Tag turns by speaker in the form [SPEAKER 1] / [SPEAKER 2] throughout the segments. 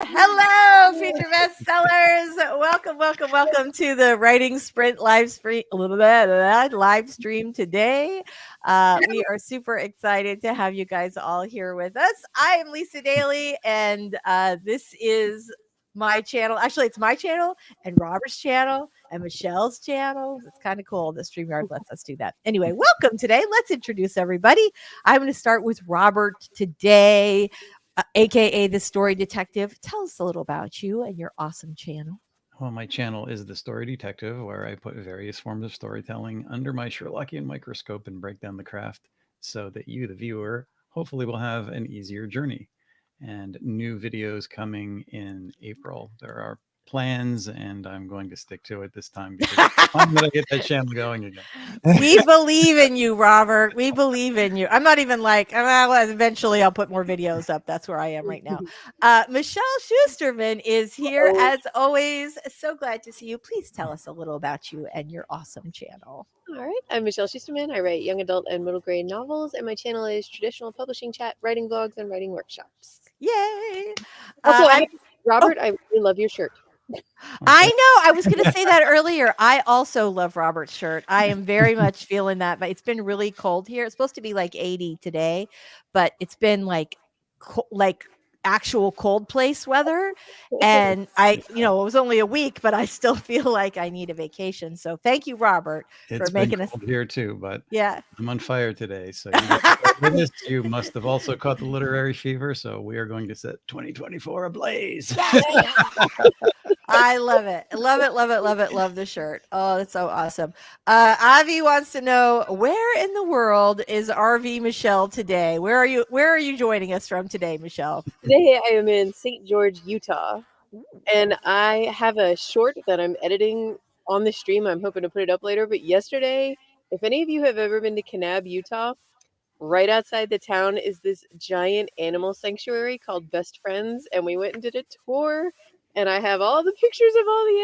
[SPEAKER 1] Hello, future bestsellers. Welcome to the Writing Sprint live stream today. We are super excited to have you guys all here with us. I am Lisa Daly, and this is my channel. Actually, it's my channel and Robert's channel and Michelle's channel. It's kind of cool. The StreamYard lets us do that. Anyway, welcome today. Let's introduce everybody. I'm going to start with Robert today. AKA the Story Detective. Tell us a little about you and your awesome channel.
[SPEAKER 2] Well, my channel is The Story Detective, where I put various forms of storytelling under my Sherlockian microscope and break down the craft so that you, the viewer, hopefully will have an easier journey. And new videos coming in April. There are plans, and I'm going to stick to it this time because I'm going to get that channel going again.
[SPEAKER 1] We believe in you, Robert. We believe in you. I'm not even like, well, eventually I'll put more videos up. That's where I am right now. Michelle Schusterman is here as always. So glad to see you. Please tell us a little about you and your awesome channel.
[SPEAKER 3] All right, I'm Michelle Schusterman. I write young adult and middle grade novels, and my channel is traditional publishing chat, writing blogs, and writing workshops.
[SPEAKER 1] Yay!
[SPEAKER 3] Also, Robert, I really love your shirt.
[SPEAKER 1] I know. I was going to say that earlier. I also love Robert's shirt. I am very much feeling that, but it's been really cold here. It's supposed to be like 80 today, but it's been like actual cold place weather. And it was only a week, but I still feel like I need a vacation. So thank you, Robert,
[SPEAKER 2] It's
[SPEAKER 1] for making
[SPEAKER 2] been cold here too, but
[SPEAKER 1] yeah.
[SPEAKER 2] I'm on fire today. So you must have also caught the literary fever. So we are going to set 2024 ablaze.
[SPEAKER 1] I love it. Love it. Love it. Love it. Love the shirt. Oh, that's so awesome. Avi wants to know, where in the world is RV Michelle today? Where are you joining us from today, Michelle?
[SPEAKER 3] Today I am in St. George, Utah. And I have a short that I'm editing on the stream. I'm hoping to put it up later. But yesterday, if any of you have ever been to Kanab, Utah, right outside the town is this giant animal sanctuary called Best Friends. And we went and did a tour. And I have all the pictures of all the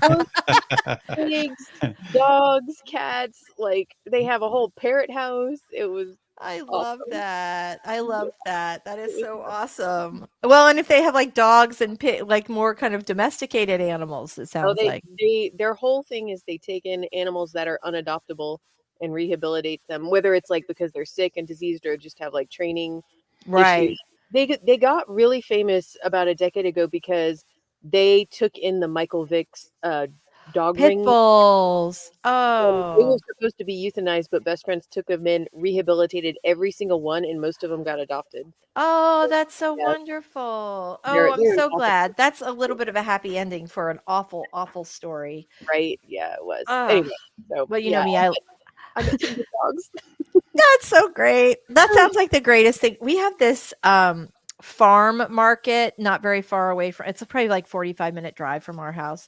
[SPEAKER 3] animals. Pigs, dogs, cats. Like, they have a whole parrot house. It was
[SPEAKER 1] I love
[SPEAKER 3] awesome.
[SPEAKER 1] that. I love that. That is so awesome. Well, and if they have like dogs and like more kind of domesticated animals, it sounds like.
[SPEAKER 3] Their whole thing is they take in animals that are unadoptable and rehabilitate them, whether it's like because they're sick and diseased or just have like training issues. They got really famous about a decade ago because they took in the Michael Vick's dog
[SPEAKER 1] Pit
[SPEAKER 3] ring.
[SPEAKER 1] bulls.
[SPEAKER 3] They
[SPEAKER 1] Oh.
[SPEAKER 3] were supposed to be euthanized, but Best Friends took them in, rehabilitated every single one, and most of them got adopted.
[SPEAKER 1] Oh, that's so
[SPEAKER 3] Yeah,
[SPEAKER 1] wonderful.
[SPEAKER 3] they're
[SPEAKER 1] Oh, I'm
[SPEAKER 3] they're
[SPEAKER 1] so
[SPEAKER 3] awesome,
[SPEAKER 1] glad. That's a little bit of a happy ending for an awful, awful story.
[SPEAKER 3] right? Yeah, it was.
[SPEAKER 1] Oh,
[SPEAKER 3] Anyway, so
[SPEAKER 1] well, you know
[SPEAKER 3] yeah,
[SPEAKER 1] me.
[SPEAKER 3] I'm into the dogs.
[SPEAKER 1] That's so great. That sounds like the greatest thing. We have this farm market not very far away from, it's probably like 45-minute drive from our house.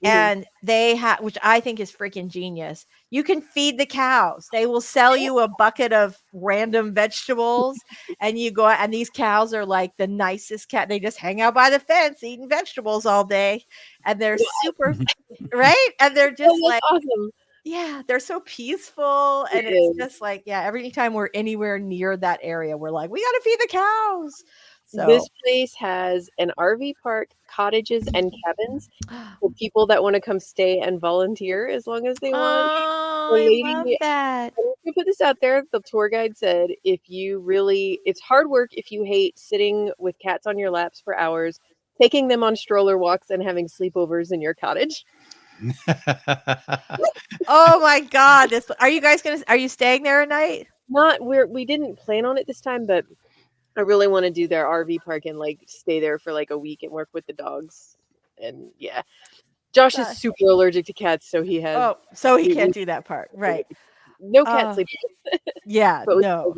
[SPEAKER 1] And they have, which I think is freaking genius. You can feed the cows. They will sell you a bucket of random vegetables, and you go out, and these cows are like the nicest cat. They just hang out by the fence eating vegetables all day, and they're super right. And they're just
[SPEAKER 3] Oh,
[SPEAKER 1] like,
[SPEAKER 3] that's awesome.
[SPEAKER 1] yeah, they're so peaceful, and it's just like, yeah, every time we're anywhere near that area, we're like, we got to feed the cows.
[SPEAKER 3] This
[SPEAKER 1] So,
[SPEAKER 3] place has an RV park, cottages, and cabins for people that want to come stay and volunteer as long as they want.
[SPEAKER 1] oh,
[SPEAKER 3] The
[SPEAKER 1] I love
[SPEAKER 3] lady,
[SPEAKER 1] that.
[SPEAKER 3] I'm gonna put this out there. The tour guide said, it's hard work if you hate sitting with cats on your laps for hours, taking them on stroller walks, and having sleepovers in your cottage.
[SPEAKER 1] Oh my God, are you staying there at night?
[SPEAKER 3] We didn't plan on it this time, but I really want to do their RV park and like stay there for like a week and work with the dogs. And yeah, Josh is super allergic to cats, so
[SPEAKER 1] So he can't do that part, right?
[SPEAKER 3] no cat sleep.
[SPEAKER 1] Yeah,
[SPEAKER 3] But
[SPEAKER 1] no.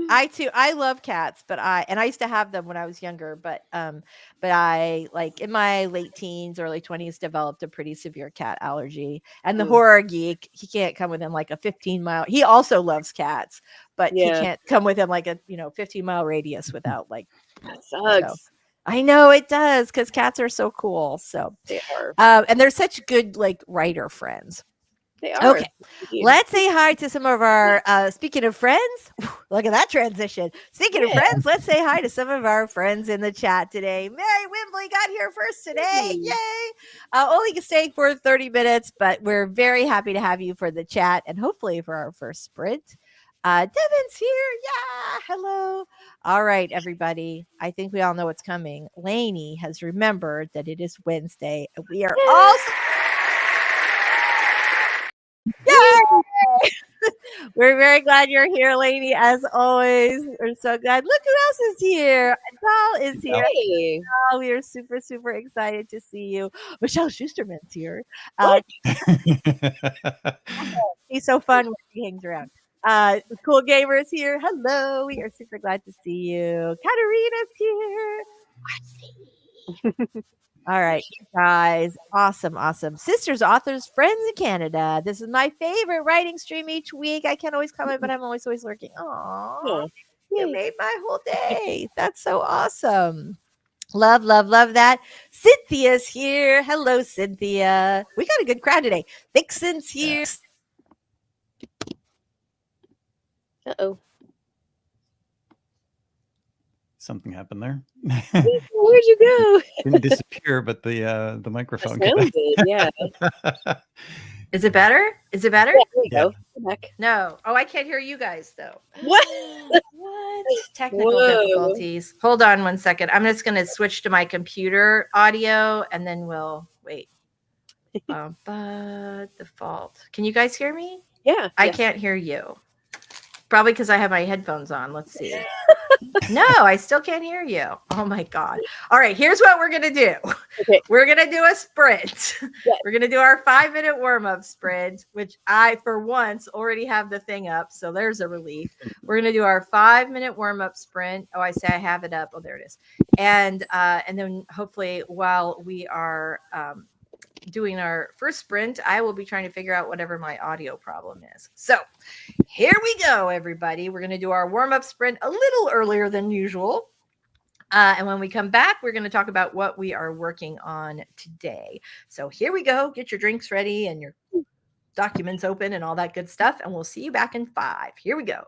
[SPEAKER 1] I love cats, but I used to have them when I was younger, but I, like, in my late teens, early 20s, developed a pretty severe cat allergy. And the horror geek, he can't come within like a 15-mile. He also loves cats, but he can't come within like a 15-mile radius without like.
[SPEAKER 3] That sucks.
[SPEAKER 1] So. I know it does, because cats are so cool. So
[SPEAKER 3] they are,
[SPEAKER 1] and they're such good like writer friends.
[SPEAKER 3] They are.
[SPEAKER 1] Okay, let's say hi to some of our, speaking of friends, look at that transition. Speaking of
[SPEAKER 3] Yeah.
[SPEAKER 1] friends, let's say hi to some of our friends in the chat today. Mary Wimbley got here first today.
[SPEAKER 3] Ooh.
[SPEAKER 1] Yay. Only staying for 30 minutes, but we're very happy to have you for the chat and hopefully for our first sprint. Devin's here. Yeah. Hello. All right, everybody. I think we all know what's coming. Lainey has remembered that it is Wednesday and we are also. Yay! We're very glad you're here, lady, as always. We're so glad. Look who else is here. Adele is here.
[SPEAKER 3] Hey.
[SPEAKER 1] Oh, we are super, super excited to see you. Michelle Schusterman's here.
[SPEAKER 3] What?
[SPEAKER 1] He's so fun when he hangs around. Cool Gamer is here. Hello. We are super glad to see you. Katarina's here. All right, guys. Awesome, awesome. Sisters, authors, friends in Canada. This is my favorite writing stream each week. I can't always comment, but I'm always lurking. Aw,
[SPEAKER 3] Oh,
[SPEAKER 1] you
[SPEAKER 3] yay.
[SPEAKER 1] made my whole day. That's so awesome. Love, love, love that. Cynthia's here. Hello, Cynthia. We got a good crowd today. Vixen's here.
[SPEAKER 3] Uh-oh.
[SPEAKER 2] Something happened there.
[SPEAKER 3] Where'd you go?
[SPEAKER 2] Didn't disappear, but the
[SPEAKER 3] The
[SPEAKER 2] microphone
[SPEAKER 3] sound did, yeah.
[SPEAKER 1] Is it better? Is it better?
[SPEAKER 3] Yeah, there you
[SPEAKER 2] Yeah.
[SPEAKER 3] go. Come back.
[SPEAKER 1] No. Oh, I can't hear you guys though.
[SPEAKER 3] What?
[SPEAKER 1] What? Technical
[SPEAKER 3] Whoa.
[SPEAKER 1] difficulties. Hold on one second. I'm just going to switch to my computer audio and then we'll wait. Default. Can you guys hear me?
[SPEAKER 3] Yeah.
[SPEAKER 1] I
[SPEAKER 3] yes.
[SPEAKER 1] can't hear you. Probably because I have my headphones on. Let's see. No, I still can't hear you. Oh my God. All right, here's what we're going to do.
[SPEAKER 3] Okay.
[SPEAKER 1] We're going to do a sprint.
[SPEAKER 3] Yes.
[SPEAKER 1] We're going to do our 5-minute warm-up sprint, which I, for once, already have the thing up. So there's a relief. We're going to do our 5-minute warm-up sprint. Oh, I say I have it up. Oh, there it is. And then hopefully while we are doing our first sprint, I will be trying to figure out whatever my audio problem is. So here we go, everybody. We're going to do our warm-up sprint a little earlier than usual. And when we come back, we're going to talk about what we are working on today. So here we go. Get your drinks ready and your documents open and all that good stuff. And we'll see you back in 5. Here we go.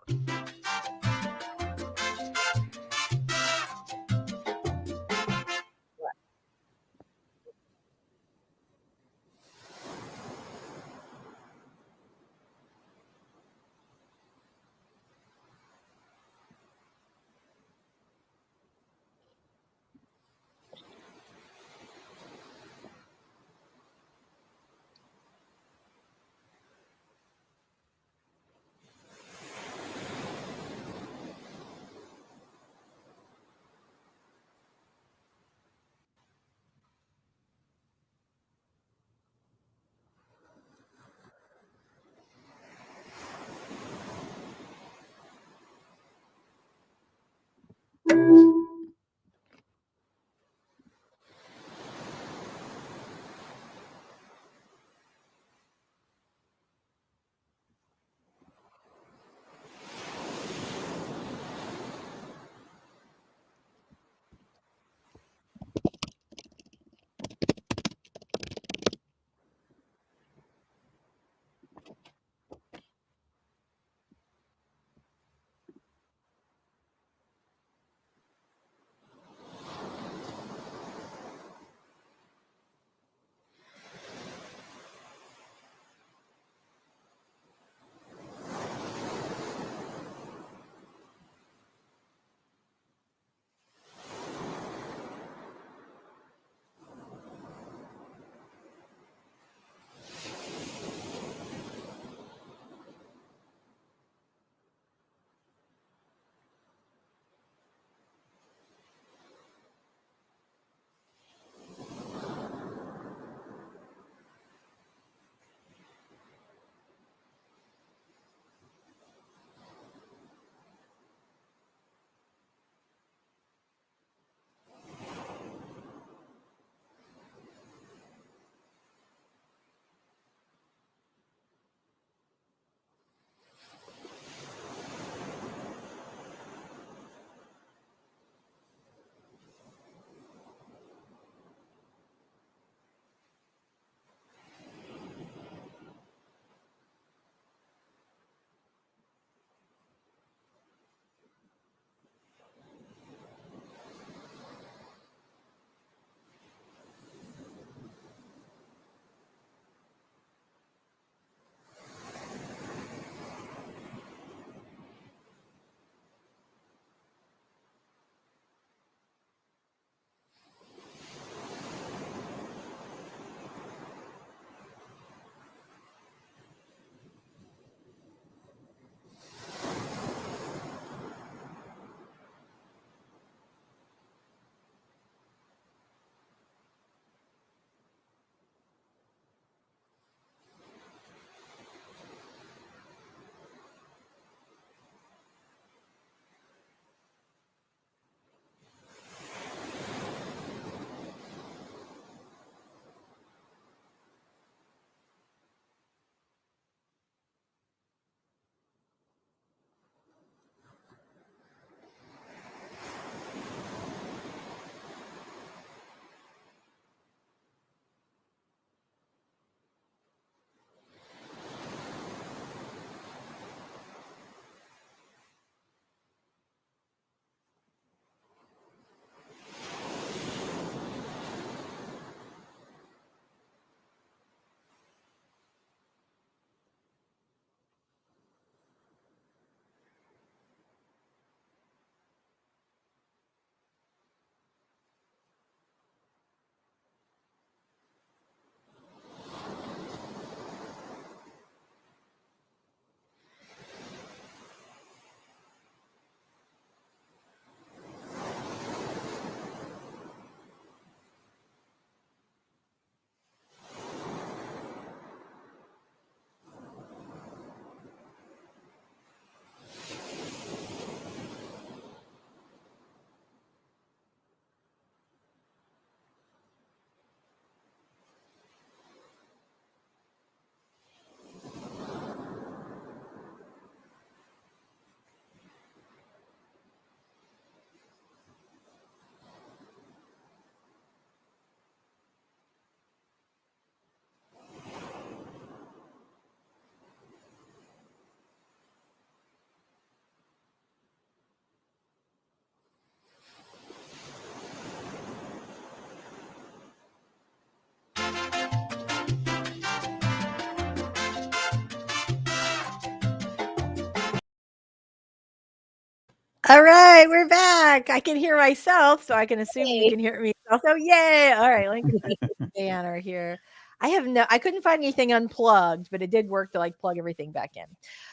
[SPEAKER 1] All right, we're back. I can hear myself, so I can assume you
[SPEAKER 3] Hey.
[SPEAKER 1] can hear me also. Yay! All right, let me get the banner here. I couldn't find anything unplugged, but it did work to like plug everything back in.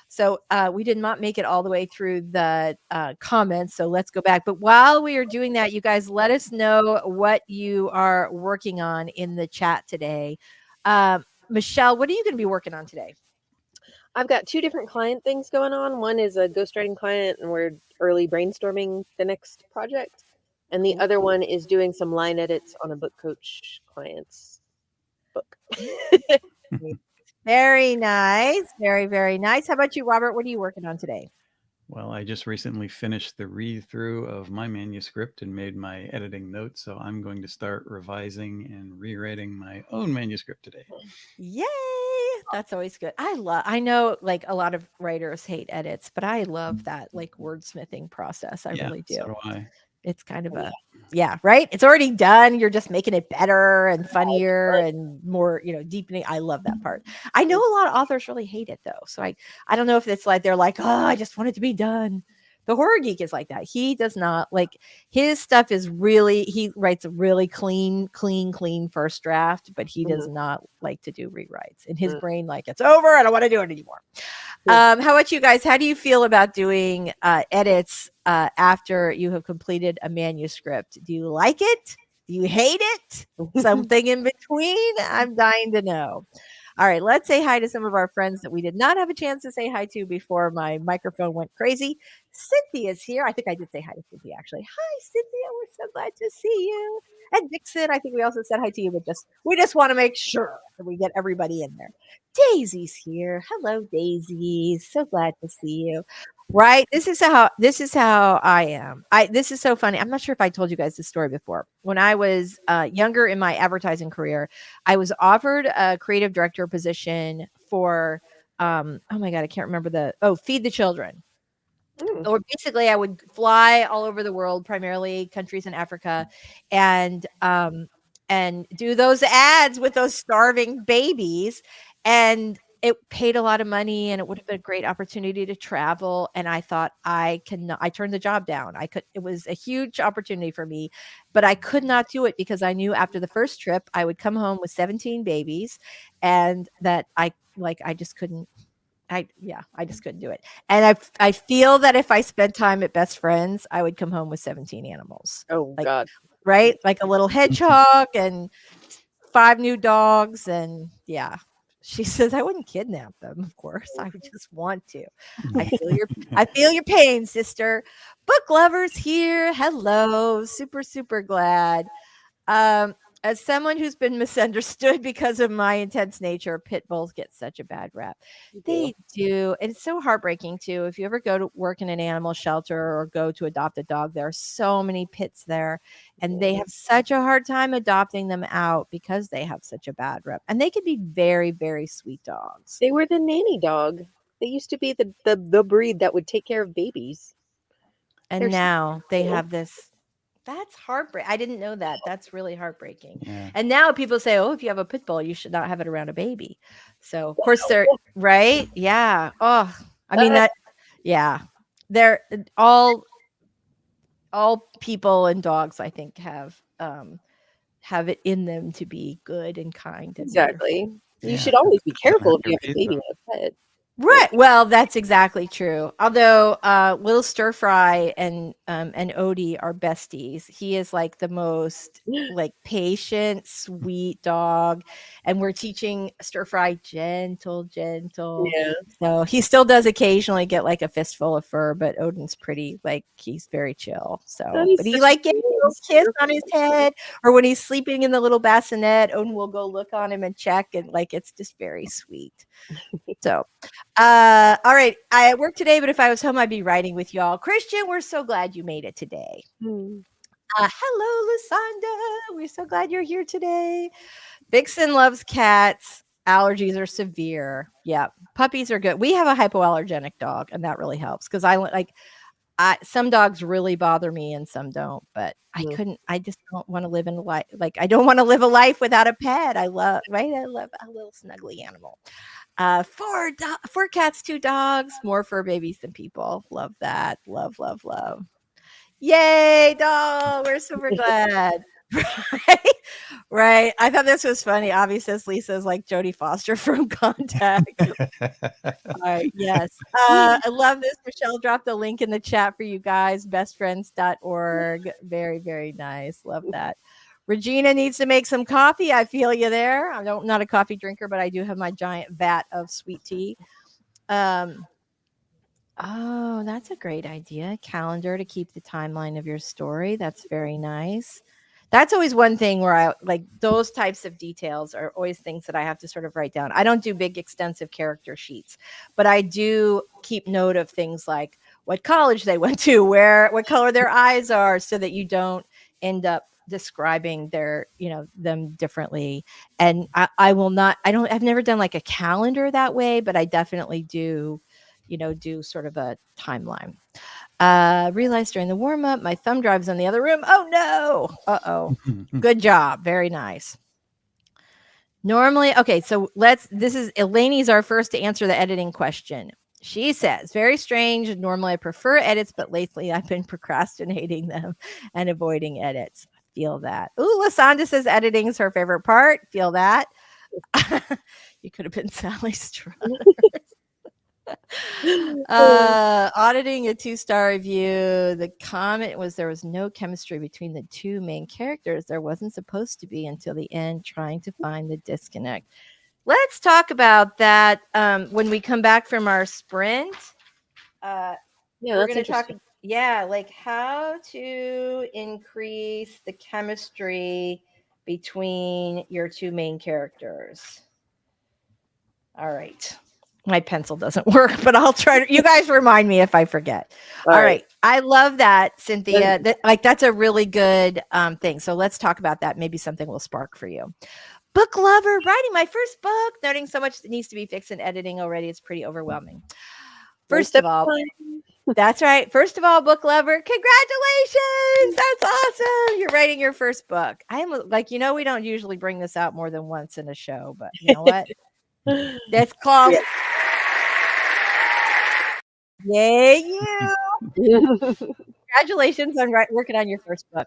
[SPEAKER 1] So we did not make it all the way through the comments. So let's go back. But while we are doing that, you guys let us know what you are working on in the chat today. Michelle, what are you going to be working on today?
[SPEAKER 3] I've got two different client things going on. One is a ghostwriting client, and we're early brainstorming the next project. And the other one is doing some line edits on a book coach client's book.
[SPEAKER 1] Very nice. Very, very nice. How about you, Robert? What are you working on today?
[SPEAKER 2] Well, I just recently finished the read through of my manuscript and made my editing notes. So I'm going to start revising and rewriting my own manuscript today.
[SPEAKER 1] Yay! That's always good. I know like a lot of writers hate edits, but I love that like wordsmithing process. I
[SPEAKER 2] Yeah,
[SPEAKER 1] really do.
[SPEAKER 2] so do I.
[SPEAKER 1] It's kind of
[SPEAKER 3] Oh,
[SPEAKER 1] a yeah, right? It's already done. You're just making it better and
[SPEAKER 3] it's
[SPEAKER 1] funnier
[SPEAKER 3] fun.
[SPEAKER 1] and more, deepening. I love that part. I know a lot of authors really hate it though. So I don't know if it's like they're like, "Oh, I just want it to be done." The horror geek is like that. He does not like his stuff is really he writes a really clean first draft, but he does
[SPEAKER 3] Mhm,
[SPEAKER 1] not like to do rewrites. In his
[SPEAKER 3] mhm.
[SPEAKER 1] brain like it's over, I don't want to do it anymore.
[SPEAKER 3] Yeah.
[SPEAKER 1] How about you guys? How do you feel about doing edits after you have completed a manuscript? Do you like it? Do you hate it? Something in between? I'm dying to know. All right, let's say hi to some of our friends that we did not have a chance to say hi to before my microphone went crazy. Cynthia's here. I think I did say hi to Cynthia actually. Hi, Cynthia. We're so glad to see you. And Dixon, I think we also said hi to you, but we just want to make sure that we get everybody in there. Daisy's here. Hello, Daisy. So glad to see you. Right? This is how I am. This is so funny. I'm not sure if I told you guys this story before. When I was younger in my advertising career, I was offered a creative director position for oh my god, I can't remember Feed the Children.
[SPEAKER 3] Mm,
[SPEAKER 1] Or basically I would fly all over the world, primarily countries in Africa, and do those ads with those starving babies. And it paid a lot of money and it would have been a great opportunity to travel. And I thought I turned the job down. It was a huge opportunity for me, but I could not do it because I knew after the first trip I would come home with 17 babies and that I just couldn't I just couldn't do it. And I feel that if I spent time at Best Friends, I would come home with 17 animals.
[SPEAKER 3] oh
[SPEAKER 1] Like,
[SPEAKER 3] God.
[SPEAKER 1] right? Like a little hedgehog and 5 new dogs and yeah. She says I wouldn't kidnap them, of course. I would just want to. I feel your pain, sister. Book lovers here. Hello. Super, super glad. Um, as someone who's been misunderstood because of my intense nature, pit bulls get such a bad rap.
[SPEAKER 3] You do.
[SPEAKER 1] They do. And it's so heartbreaking too. If you ever go to work in an animal shelter or go to adopt a dog, there are so many pits there. And they
[SPEAKER 3] Yeah.
[SPEAKER 1] have such a hard time adopting them out because they have such a bad rep. And they can be very, very sweet dogs.
[SPEAKER 3] They were the nanny dog. They used to be the breed that would take care of babies.
[SPEAKER 1] And
[SPEAKER 3] They're so
[SPEAKER 1] now they
[SPEAKER 3] cool.
[SPEAKER 1] have this. That's heartbreaking. I didn't know that. That's really heartbreaking.
[SPEAKER 2] Yeah.
[SPEAKER 1] And now people say, "Oh, if you have a pit bull, you should not have it around a baby." So, of course, they're right. Yeah. Oh, I mean
[SPEAKER 3] Uh,
[SPEAKER 1] that. Yeah, they're all people and dogs. I think have it in them to be good and kind and wonderful.
[SPEAKER 3] exactly. You
[SPEAKER 2] Yeah.
[SPEAKER 3] should always be
[SPEAKER 2] Depends on how
[SPEAKER 3] careful if you
[SPEAKER 2] you
[SPEAKER 3] have a
[SPEAKER 2] raise
[SPEAKER 3] baby
[SPEAKER 2] them.
[SPEAKER 3] and a pet. But
[SPEAKER 1] Right. Well, that's exactly true. Although Will Stir Fry and Odie are besties. He is like the most like patient, sweet dog, and we're teaching Stir Fry gentle.
[SPEAKER 3] yeah,
[SPEAKER 1] So he still does occasionally get like a fistful of fur, but Odin's pretty like he's very chill.
[SPEAKER 3] that
[SPEAKER 1] So,
[SPEAKER 3] is
[SPEAKER 1] but
[SPEAKER 3] so
[SPEAKER 1] he like gets
[SPEAKER 3] cute.
[SPEAKER 1] a kiss on his head, or when he's sleeping in the little bassinet, Odin will go look on him and check, and like it's just very sweet. So. All right. I work today, but if I was home, I'd be writing with y'all. Christian, we're so glad you made it today.
[SPEAKER 3] Hmm.
[SPEAKER 1] Hello, Lusanda. We're so glad you're here today. Vixen loves cats. Allergies are severe. Yeah, puppies are good. We have a hypoallergenic dog, and that really helps because some dogs really bother me and some don't, but
[SPEAKER 3] Mm.
[SPEAKER 1] I just don't want to live in a life. Like, I don't want to live a life without a pet. I love a little snuggly animal. Four cats, 2 dogs, more fur babies than people. Love that. Love, love, love. Yay, dog. We're super glad. Right? Right. I thought this was funny. Avi says Lisa's like Jodie Foster from Contact. Yes. I love this. Michelle dropped a link in the chat for you guys, bestfriends.org. Very, very nice. Love that. Regina needs to make some coffee. I feel you there. I'm not a coffee drinker, but I do have my giant vat of sweet tea. Oh, that's a great idea. Calendar to keep the timeline of your story. That's very nice. That's always one thing where I like those types of details are always things that I have to sort of write down. I don't do big, extensive character sheets, but I do keep note of things like what college they went to, what color their eyes are, so that you don't end up describing them differently. And I will not, I've never done like a calendar that way, but I definitely do do sort of a timeline. Realized during the warm up, my thumb drive's in the other room. Oh no. Uh-oh. Good job. Very nice. Normally, okay, so this is Elaine's our first to answer the editing question. She says, very strange. Normally I prefer edits, but lately I've been procrastinating them and avoiding edits. Feel that. Ooh, Lasanda says editing is her favorite part. Feel that. You could have been Sally Struthers. Auditing a 2-star review. The comment was there was no chemistry between the two main characters. There wasn't supposed to be until the end, trying to find the disconnect. Let's talk about that when we come back from our sprint.
[SPEAKER 3] Yeah,
[SPEAKER 1] we're
[SPEAKER 3] that's
[SPEAKER 1] going to talk.
[SPEAKER 3] interesting.
[SPEAKER 1] Yeah, like how to increase the chemistry between your two main characters. All right. My pencil doesn't work, but I'll try to. You guys remind me if I forget. All right. I love that, Cynthia. That's a really good thing. So let's talk about that. Maybe something will spark for you. Book lover, writing my first book, noting so much that needs to be fixed in editing already. It's pretty overwhelming. First of all, that's right. First of all, book lover, congratulations. That's awesome. You're writing your first book. I am like, we don't usually bring this out more than once in a show, but you know what? That's called. Yay, you. Congratulations on working on your first book.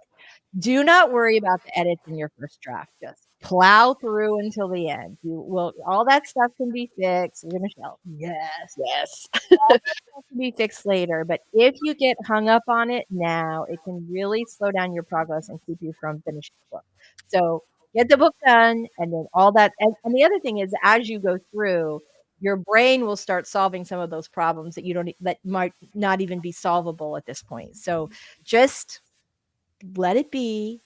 [SPEAKER 1] Do not worry about the edits in your first draft. Just plow through until the end. All that stuff can be fixed. Michelle, yes. All that stuff can be fixed later. But if you get hung up on it now, it can really slow down your progress and keep you from finishing the book. So get the book done, and then all that. And the other thing is, as you go through, your brain will start solving some of those problems that might not even be solvable at this point. So just let it be.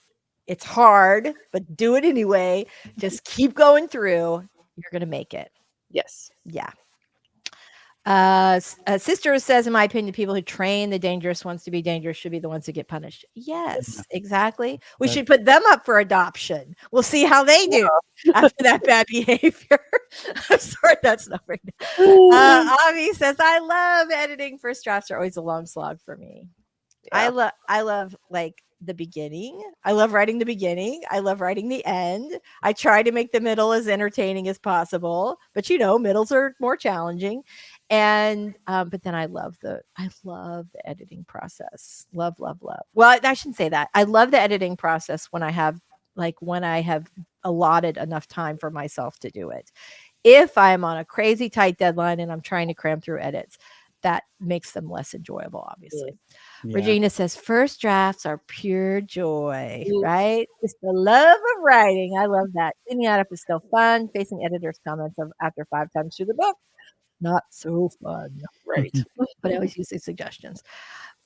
[SPEAKER 1] It's hard, but do it anyway. Just keep going through. You're going to make it.
[SPEAKER 3] Yes.
[SPEAKER 1] Yeah. Sister says, in my opinion, people who train the dangerous ones to be dangerous should be the ones who get punished. Yes, exactly. We should put them up for adoption. We'll see how they do after that bad behavior. I'm sorry, that's not right. Avi says, I love editing. First drafts are always a long slog for me. Yeah. I love like the beginning. I love writing the beginning. I love writing the end. I try to make the middle as entertaining as possible, but middles are more challenging. And but then I love the editing process. Love. Well, I shouldn't say that. I love the editing process when I have allotted enough time for myself to do it. If I'm on a crazy tight deadline and I'm trying to cram through edits, that makes them less enjoyable, obviously. Yeah. Regina says, first drafts are pure joy, right? It's the love of writing. I love that. Cleaning that up is still fun. Facing editors' comments after 5 times through the book, not so fun. Right. But I always use these suggestions.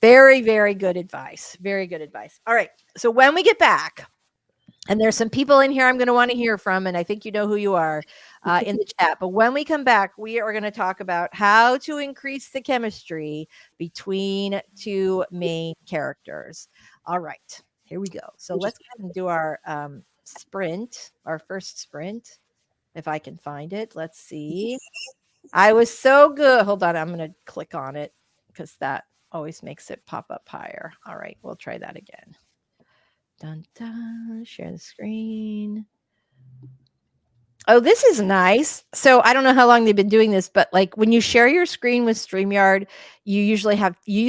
[SPEAKER 1] Very, very good advice. Very good advice. All right. So when we get back, and there's some people in here I'm going to want to hear from, and I think you know who you are in the chat. But when we come back, we are going to talk about how to increase the chemistry between two main characters. All right, here we go. So let's go ahead and do our sprint, our first sprint, if I can find it. Let's see. I was so good. Hold on, I'm going to click on it because that always makes it pop up higher. All right, we'll try that again. Dun, dun, share the screen. Oh, this is nice. So I don't know how long they've been doing this, but like when you share your screen with StreamYard, you used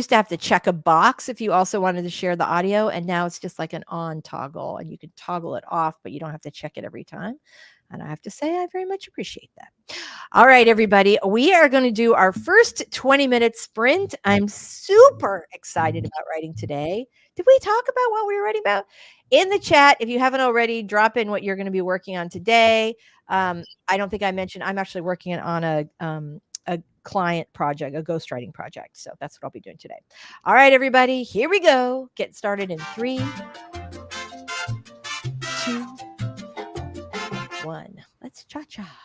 [SPEAKER 1] to have to check a box if you also wanted to share the audio. And now it's just like an on toggle and you can toggle it off, but you don't have to check it every time. And I have to say, I very much appreciate that. All right, everybody, we are going to do our first 20-minute sprint. I'm super excited about writing today. Did we talk about what we were writing about? In the chat, if you haven't already, drop in what you're going to be working on today. I don't think I mentioned I'm actually working on a client project, a ghostwriting project. So that's what I'll be doing today. All right, everybody, here we go. Get started in 3, 2, 1. Let's cha-cha.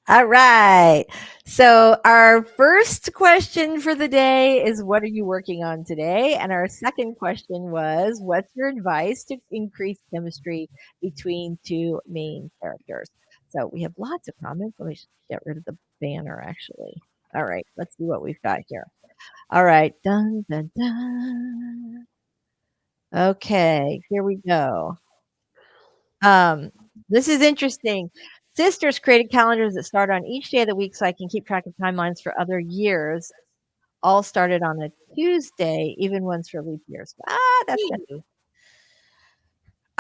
[SPEAKER 1] All right. So, our first question for the day is, what are you working on today? And our second question was, what's your advice to increase chemistry between two main characters? So, we have lots of comments. Let me get rid of the banner actually. All right. Let's see what we've got here. All right. Dun, dun, dun. Okay. Here we go. Um, this is interesting. Sisters created calendars that start on each day of the week so I can keep track of timelines for other years. All started on a Tuesday, even ones for leap years. Ah, that's good.
[SPEAKER 3] Hmm.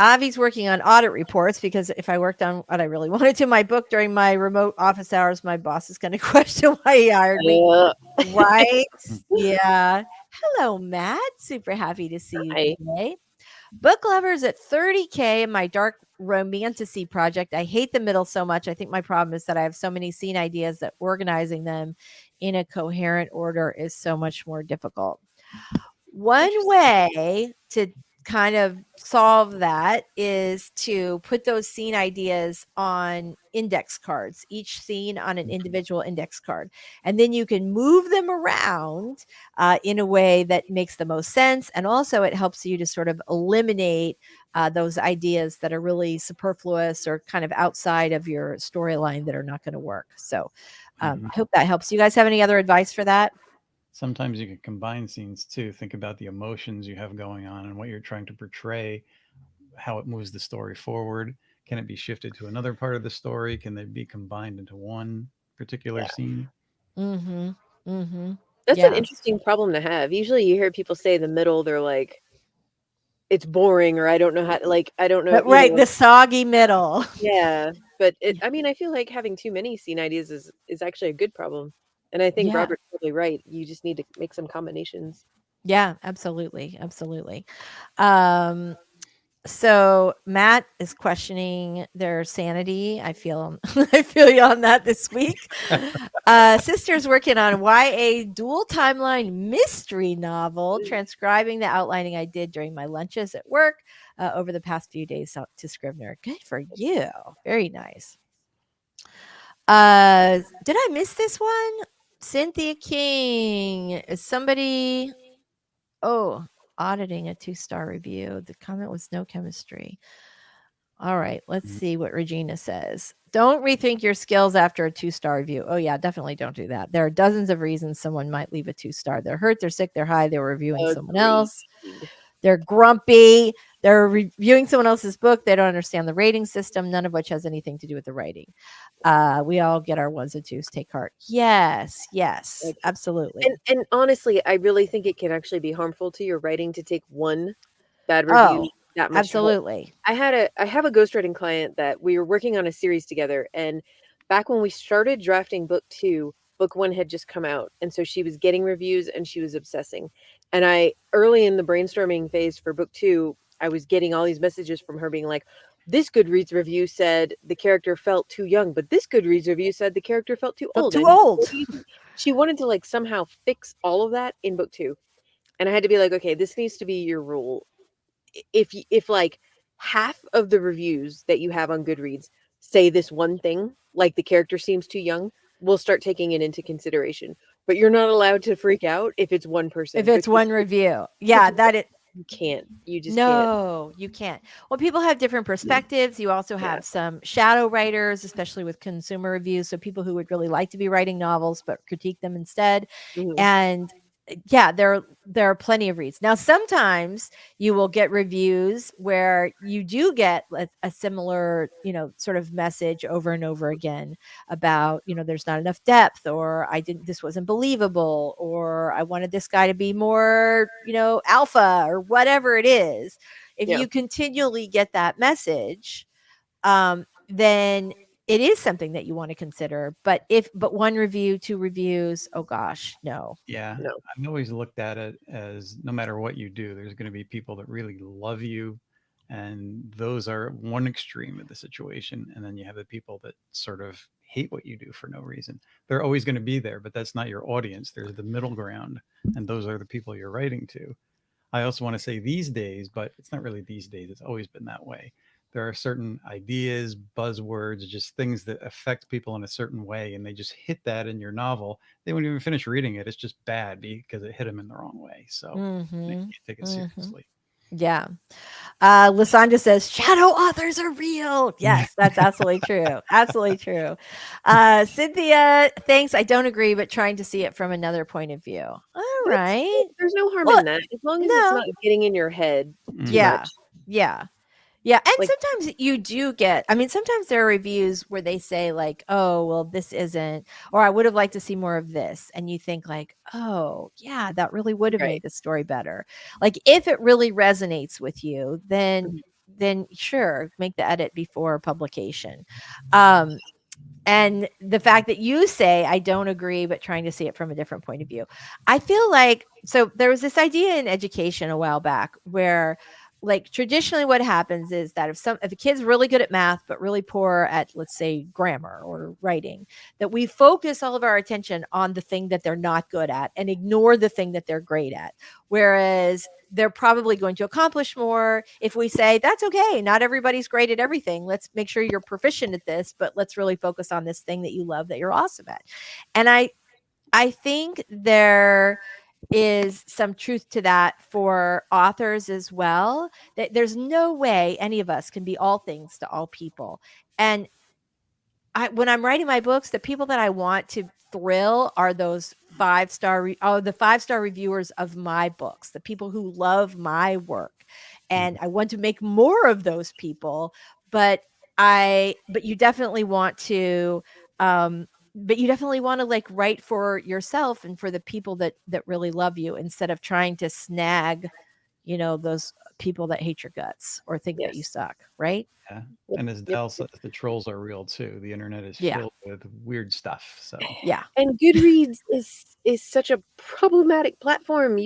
[SPEAKER 1] Avi's working on audit reports because if I worked on what I really wanted to my book during my remote office hours, my boss is going to question why he hired me.
[SPEAKER 3] Uh,
[SPEAKER 1] Right? Yeah. Hello, Matt. Super happy to see you
[SPEAKER 3] Hi.
[SPEAKER 1] today. Book lovers at 30K in my dark romantasy project. I hate the middle so much. I think my problem is that I have so many scene ideas that organizing them in a coherent order is so much more difficult. One
[SPEAKER 3] Interesting.
[SPEAKER 1] way to kind of solve that is to put those scene ideas on index cards, each scene on an individual index card. And then you can move them around in a way that makes the most sense. And also, it helps you to sort of eliminate those ideas that are really superfluous or kind of outside of your storyline that are not going to work. So,
[SPEAKER 2] Mhm.
[SPEAKER 1] I hope that helps. You guys have any other advice for that?
[SPEAKER 2] Sometimes you can combine scenes too. Think about the emotions you have going on and what you're trying to portray, how it moves the story forward. Can it be shifted to another part of the story? Can they be combined into one particular
[SPEAKER 3] Yeah.
[SPEAKER 2] scene?
[SPEAKER 1] Mm-hmm. Mm-hmm.
[SPEAKER 3] That's an
[SPEAKER 1] Yeah.
[SPEAKER 3] interesting problem to have. Usually you hear people say the middle, they're like, it's boring, or I don't know how, like, I don't know,
[SPEAKER 1] But right, the soggy middle.
[SPEAKER 3] Yeah. But I mean, I feel like having too many scene ideas is actually a good problem. And I think
[SPEAKER 1] Yeah.
[SPEAKER 3] Robert's totally right. You just need to make some combinations.
[SPEAKER 1] Yeah, absolutely. Absolutely. Um, so Matt is questioning their sanity. I feel I feel you on that this week. Sister's working on YA dual timeline mystery novel, transcribing the outlining I did during my lunches at work over the past few days out to Scrivener. Good for you. Very nice. Did I miss this one? Cynthia King. Is somebody oh, auditing a 2-star review. The comment was no chemistry. All right, let's
[SPEAKER 2] Mhm.
[SPEAKER 1] see what Regina says. Don't rethink your skills after a 2-star review. Oh yeah, definitely don't do that. There are dozens of reasons someone might leave a 2-star. They're hurt, they're sick, they're high, they were reviewing someone
[SPEAKER 3] Agreed.
[SPEAKER 1] else. They're grumpy. They're reviewing someone else's book. They don't understand the rating system, none of which has anything to do with the writing. We all get our ones and twos. Take heart. Yes, yes,
[SPEAKER 3] Like,
[SPEAKER 1] absolutely.
[SPEAKER 3] and honestly, I really think it can actually be harmful to your writing to take one bad review
[SPEAKER 1] Oh,
[SPEAKER 3] that much to heart.
[SPEAKER 1] absolutely.
[SPEAKER 3] I have a ghostwriting client that we were working on a series together, and back when we started drafting book 2, book 1 had just come out, and so she was getting reviews and she was obsessing. And I early in the brainstorming phase for book 2, I was getting all these messages from her being like, "This Goodreads review said the character felt too young, but this Goodreads review said the character felt too
[SPEAKER 1] Felt
[SPEAKER 3] old."
[SPEAKER 1] too
[SPEAKER 3] And what
[SPEAKER 1] old.
[SPEAKER 3] do you think? She wanted to like somehow fix all of that in book 2. And I had to be like, "Okay, this needs to be your rule. If like half of the reviews that you have on Goodreads say this one thing, like the character seems too young, we'll start taking it into consideration. But you're not allowed to freak out if it's one
[SPEAKER 1] If
[SPEAKER 3] person,
[SPEAKER 1] it's
[SPEAKER 3] because
[SPEAKER 1] one review.
[SPEAKER 3] if it's
[SPEAKER 1] Yeah,
[SPEAKER 3] one,
[SPEAKER 1] that it
[SPEAKER 3] you can't. You just can't.
[SPEAKER 1] no, you can't. Well, people have different perspectives. You also
[SPEAKER 3] Yeah.
[SPEAKER 1] have some shadow writers, especially with consumer reviews. So people who would really like to be writing novels but critique them instead.
[SPEAKER 3] Mhm.
[SPEAKER 1] And yeah, there are plenty of reads. Now, sometimes you will get reviews where you do get a similar, sort of message over and over again about, there's not enough depth, or I didn't, this wasn't believable, or I wanted this guy to be more, alpha, or whatever it is. If
[SPEAKER 3] Yeah.
[SPEAKER 1] you continually get that message, then it is something that you want to consider. But one review, two reviews, oh gosh, no.
[SPEAKER 2] Yeah,
[SPEAKER 3] No.
[SPEAKER 2] I've always looked at it as no matter what you do, there's going to be people that really love you, and those are one extreme of the situation. And then you have the people that sort of hate what you do for no reason. They're always going to be there, but that's not your audience. There's the middle ground, and those are the people you're writing to. I also want to say these days, but it's not really these days, it's always been that way. there are certain ideas, buzzwords, just things that affect people in a certain way, and they just hit that in your novel. They wouldn't even finish reading it. It's just bad because it hit them in the wrong way. So they
[SPEAKER 1] Mm-hmm.
[SPEAKER 2] can't take it
[SPEAKER 1] Mm-hmm.
[SPEAKER 2] seriously.
[SPEAKER 1] Yeah. Lasandra says shadow authors are real. Yes, that's absolutely true. Absolutely true. Cynthia thinks I don't agree, but trying to see it from another point of view. All right.
[SPEAKER 3] There's no harm
[SPEAKER 1] Well,
[SPEAKER 3] in that as long as it's
[SPEAKER 1] no.
[SPEAKER 3] not getting in your head too
[SPEAKER 2] Mhm.
[SPEAKER 1] Yeah.
[SPEAKER 3] much.
[SPEAKER 1] Yeah. Yeah, and
[SPEAKER 3] Like,
[SPEAKER 1] sometimes you do get I mean, sometimes there are reviews where they say like, "Oh, well, this isn't," or "I would have liked to see more of this," and you think like, "Oh, yeah, that really would have
[SPEAKER 3] right.
[SPEAKER 1] made the story better." Like, if it really resonates with you,
[SPEAKER 3] Mhm.
[SPEAKER 1] then sure, make the edit before publication. Um, and the fact that you say, I don't agree, but trying to see it from a different point of view. I feel like, so there was this idea in education a while back where, like, traditionally what happens is that if a kid's really good at math, but really poor at, let's say, grammar or writing, that we focus all of our attention on the thing that they're not good at and ignore the thing that they're great at. Whereas they're probably going to accomplish more if we say that's okay, not everybody's great at everything, let's make sure you're proficient at this, but let's really focus on this thing that you love, that you're awesome at. And I think there is some truth to that for authors as well, that there's no way any of us can be all things to all people. And when I'm writing my books, the people that I want to thrill are those the 5-star reviewers of my books, the people who love my work. And
[SPEAKER 2] Mhm.
[SPEAKER 1] I want to make more of those people, but you definitely want to like write for yourself and for the people that really love you, instead of trying to snag, those people that hate your guts or think that you
[SPEAKER 3] Yes.
[SPEAKER 1] suck, right?
[SPEAKER 2] Yeah.
[SPEAKER 3] Yep.
[SPEAKER 2] And as
[SPEAKER 3] Yep.
[SPEAKER 2] Dell says, the trolls are real too. The internet is
[SPEAKER 1] Yeah.
[SPEAKER 2] filled with weird stuff. So
[SPEAKER 1] Yeah.
[SPEAKER 3] And Goodreads is such a problematic platform.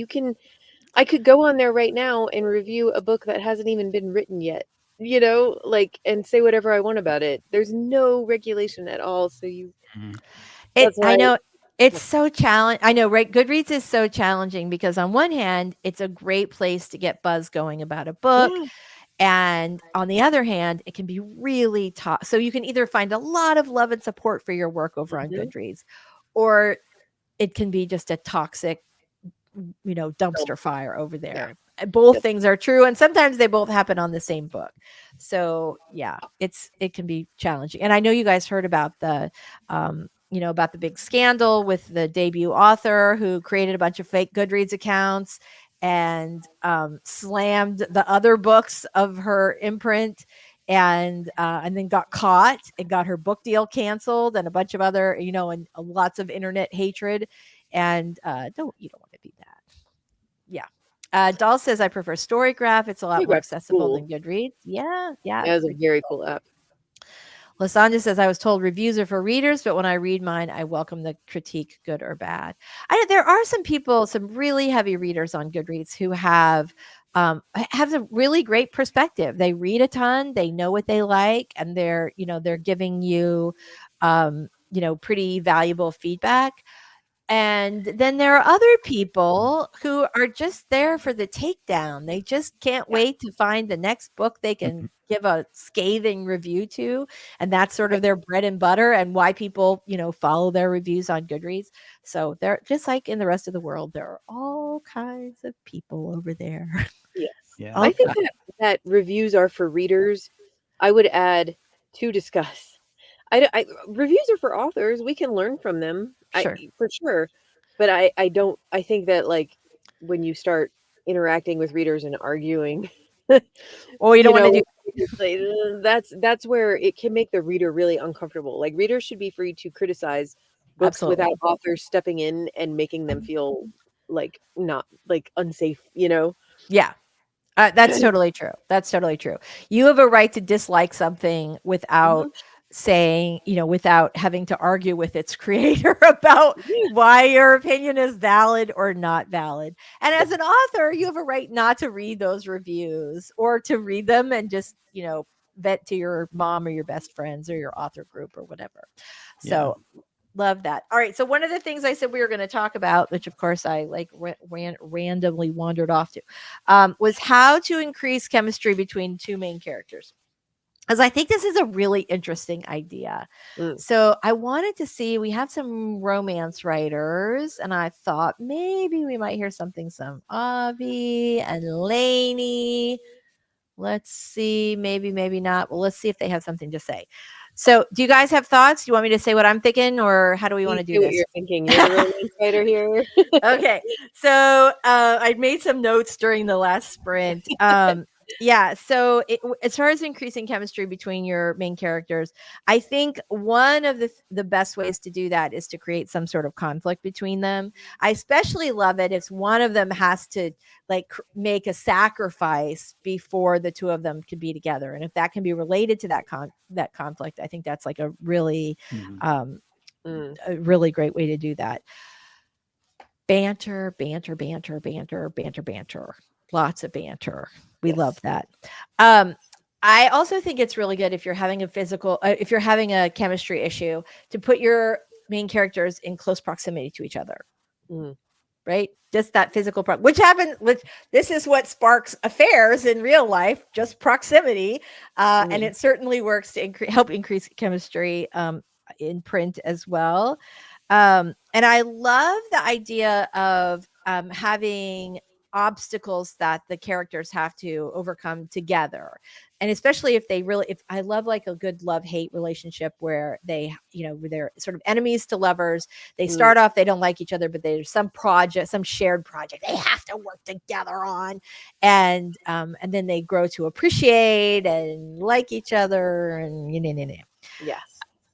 [SPEAKER 3] I could go on there right now and review a book that hasn't even been written yet. Like, and say whatever I want about it. There's no regulation at all, so
[SPEAKER 2] mhm.
[SPEAKER 1] It
[SPEAKER 3] that's why
[SPEAKER 1] I know it's so I know, right? Goodreads is so challenging because on one hand, it's a great place to get buzz going about a book.
[SPEAKER 3] yeah.
[SPEAKER 1] And on the other hand, it can be really tough. So you can either find a lot of love and support for your work over on
[SPEAKER 3] Mhm.
[SPEAKER 1] Goodreads, or it can be just a toxic,
[SPEAKER 3] So,
[SPEAKER 1] dumpster fire over
[SPEAKER 3] yeah.
[SPEAKER 1] there. Both
[SPEAKER 3] Yep.
[SPEAKER 1] things are true, and sometimes they both happen on the same book. So yeah, it can be challenging. And I know you guys heard about about the big scandal with the debut author who created a bunch of fake Goodreads accounts and slammed the other books of her imprint, and then got caught and got her book deal canceled, and a bunch of other, and lots of internet hatred. And you don't want to be that. Yeah. Doll says I prefer Storygraph. It's a lot more
[SPEAKER 3] Telegraph is
[SPEAKER 1] accessible
[SPEAKER 3] cool.
[SPEAKER 1] than Goodreads. Yeah, yeah,
[SPEAKER 3] That
[SPEAKER 1] it's
[SPEAKER 3] is a
[SPEAKER 1] pretty
[SPEAKER 3] very
[SPEAKER 1] cool.
[SPEAKER 3] cool app.
[SPEAKER 1] Lasagna says I was told reviews are for readers, but when I read mine, I welcome the critique, good or bad. There are some people, some really heavy readers on Goodreads who have a really great perspective. They read a ton, they know what they like, and they're giving you pretty valuable feedback. And then there are other people who are just there for the takedown. They just can't
[SPEAKER 3] Yeah.
[SPEAKER 1] wait to find the next book they can
[SPEAKER 2] Mhm.
[SPEAKER 1] give a scathing review to. And that's sort of
[SPEAKER 3] Right.
[SPEAKER 1] their bread and butter, and why people, follow their reviews on Goodreads. So they're just like in the rest of the world, there are all kinds of people over there.
[SPEAKER 3] Yes.
[SPEAKER 2] Yeah.
[SPEAKER 1] All
[SPEAKER 3] I think
[SPEAKER 1] kinds.
[SPEAKER 3] that reviews are for readers. I would add to discuss. Reviews are for authors. We can learn from them.
[SPEAKER 1] Sure.
[SPEAKER 3] For sure. But I don't. I think that, like, when you start interacting with readers and arguing,
[SPEAKER 1] Well, you don't
[SPEAKER 3] you
[SPEAKER 1] want to do
[SPEAKER 3] know, it's like, that's where it can make the reader really uncomfortable. Like, readers should be free to criticize books without
[SPEAKER 1] absolutely.
[SPEAKER 3] authors stepping in and making them feel like not like unsafe.
[SPEAKER 1] Yeah. That's totally true. That's totally true. You have a right to dislike something without
[SPEAKER 3] Mhm.
[SPEAKER 1] saying, without having to argue with its creator about
[SPEAKER 3] Yeah.
[SPEAKER 1] why your opinion is valid or not valid. And as an author, you have a right not to read those reviews, or to read them and just, vent to your mom or your best friends or your author group or whatever.
[SPEAKER 2] Yeah.
[SPEAKER 1] So love that. All right. So one of the things I said we were going to talk about, which of course I like randomly wandered off to, was how to increase chemistry between two main characters. because I think this is a really interesting idea.
[SPEAKER 3] Mm.
[SPEAKER 1] So I wanted to see, we have some romance writers, and I thought maybe we might hear something, some Avi and Lainey. Let's see, maybe not. Well, let's see if they have something to say. So, do you guys have thoughts? Do you want me to say what I'm thinking, or how do we want
[SPEAKER 3] Please
[SPEAKER 1] to
[SPEAKER 3] say
[SPEAKER 1] do
[SPEAKER 3] what
[SPEAKER 1] this?
[SPEAKER 3] you're thinking. You're the romance writer here.
[SPEAKER 1] Okay. So I made some notes during the last sprint. Yeah. So as far as increasing chemistry between your main characters, I think one of the best ways to do that is to create some sort of conflict between them. I especially love it if one of them has to like make a sacrifice before the two of them can be together, and if that can be related to that conflict, I think that's like
[SPEAKER 2] Mhm.
[SPEAKER 1] um,
[SPEAKER 3] Mm.
[SPEAKER 1] a really great way to do that. Banter, banter, banter, banter, banter, banter. Lots of banter. We love
[SPEAKER 3] Yes.
[SPEAKER 1] that. I also think it's really good if you're having if you're having a chemistry issue, to put your main characters in close proximity to each other,
[SPEAKER 3] Mm.
[SPEAKER 1] right? Just that physical, which happens, which this is what sparks affairs in real life, just proximity. And
[SPEAKER 3] Mm.
[SPEAKER 1] it certainly works to help increase chemistry in print as well. And I love the idea of having obstacles that the characters have to overcome together. And especially if they really, if I love like a good love hate relationship where they, where they're sort of enemies to lovers. They
[SPEAKER 3] Mm.
[SPEAKER 1] start off, they don't like each other, but there's some project, some shared project they have to work together on. And then they grow to appreciate and like each other. And,
[SPEAKER 3] Yes.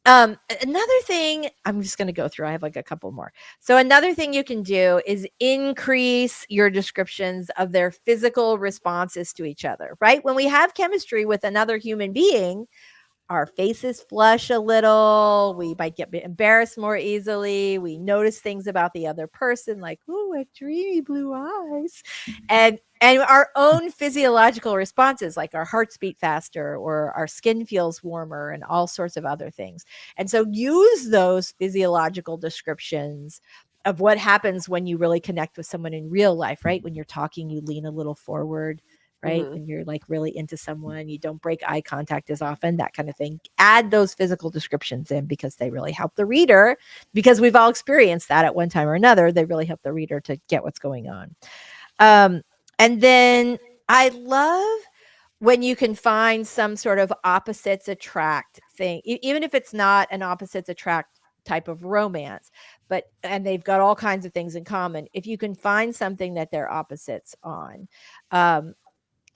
[SPEAKER 1] Another thing, I'm just going to go through, I have like a couple more. So another thing you can do is increase your descriptions of their physical responses to each other, right? When we have chemistry with another human being, our faces flush a little. We might get embarrassed more easily. We notice things about the other person, like, "Ooh, what dreamy blue eyes," and our own physiological responses, like our hearts beat faster or our skin feels warmer, and all sorts of other things. And so, use those physiological descriptions of what happens when you really connect with someone in real life, right? When you're talking, you lean a little forward, right?
[SPEAKER 3] Mm-hmm.
[SPEAKER 1] When you're like really into someone, you don't break eye contact as often, that kind of thing. Add those physical descriptions in because they really help the reader, because we've all experienced that at one time or another. They really help the reader to get what's going on. Um, and then I love when you can find some sort of opposites attract thing, even if it's not an opposites attract type of romance, but and they've got all kinds of things in common. If you can find something that they're opposites on, um,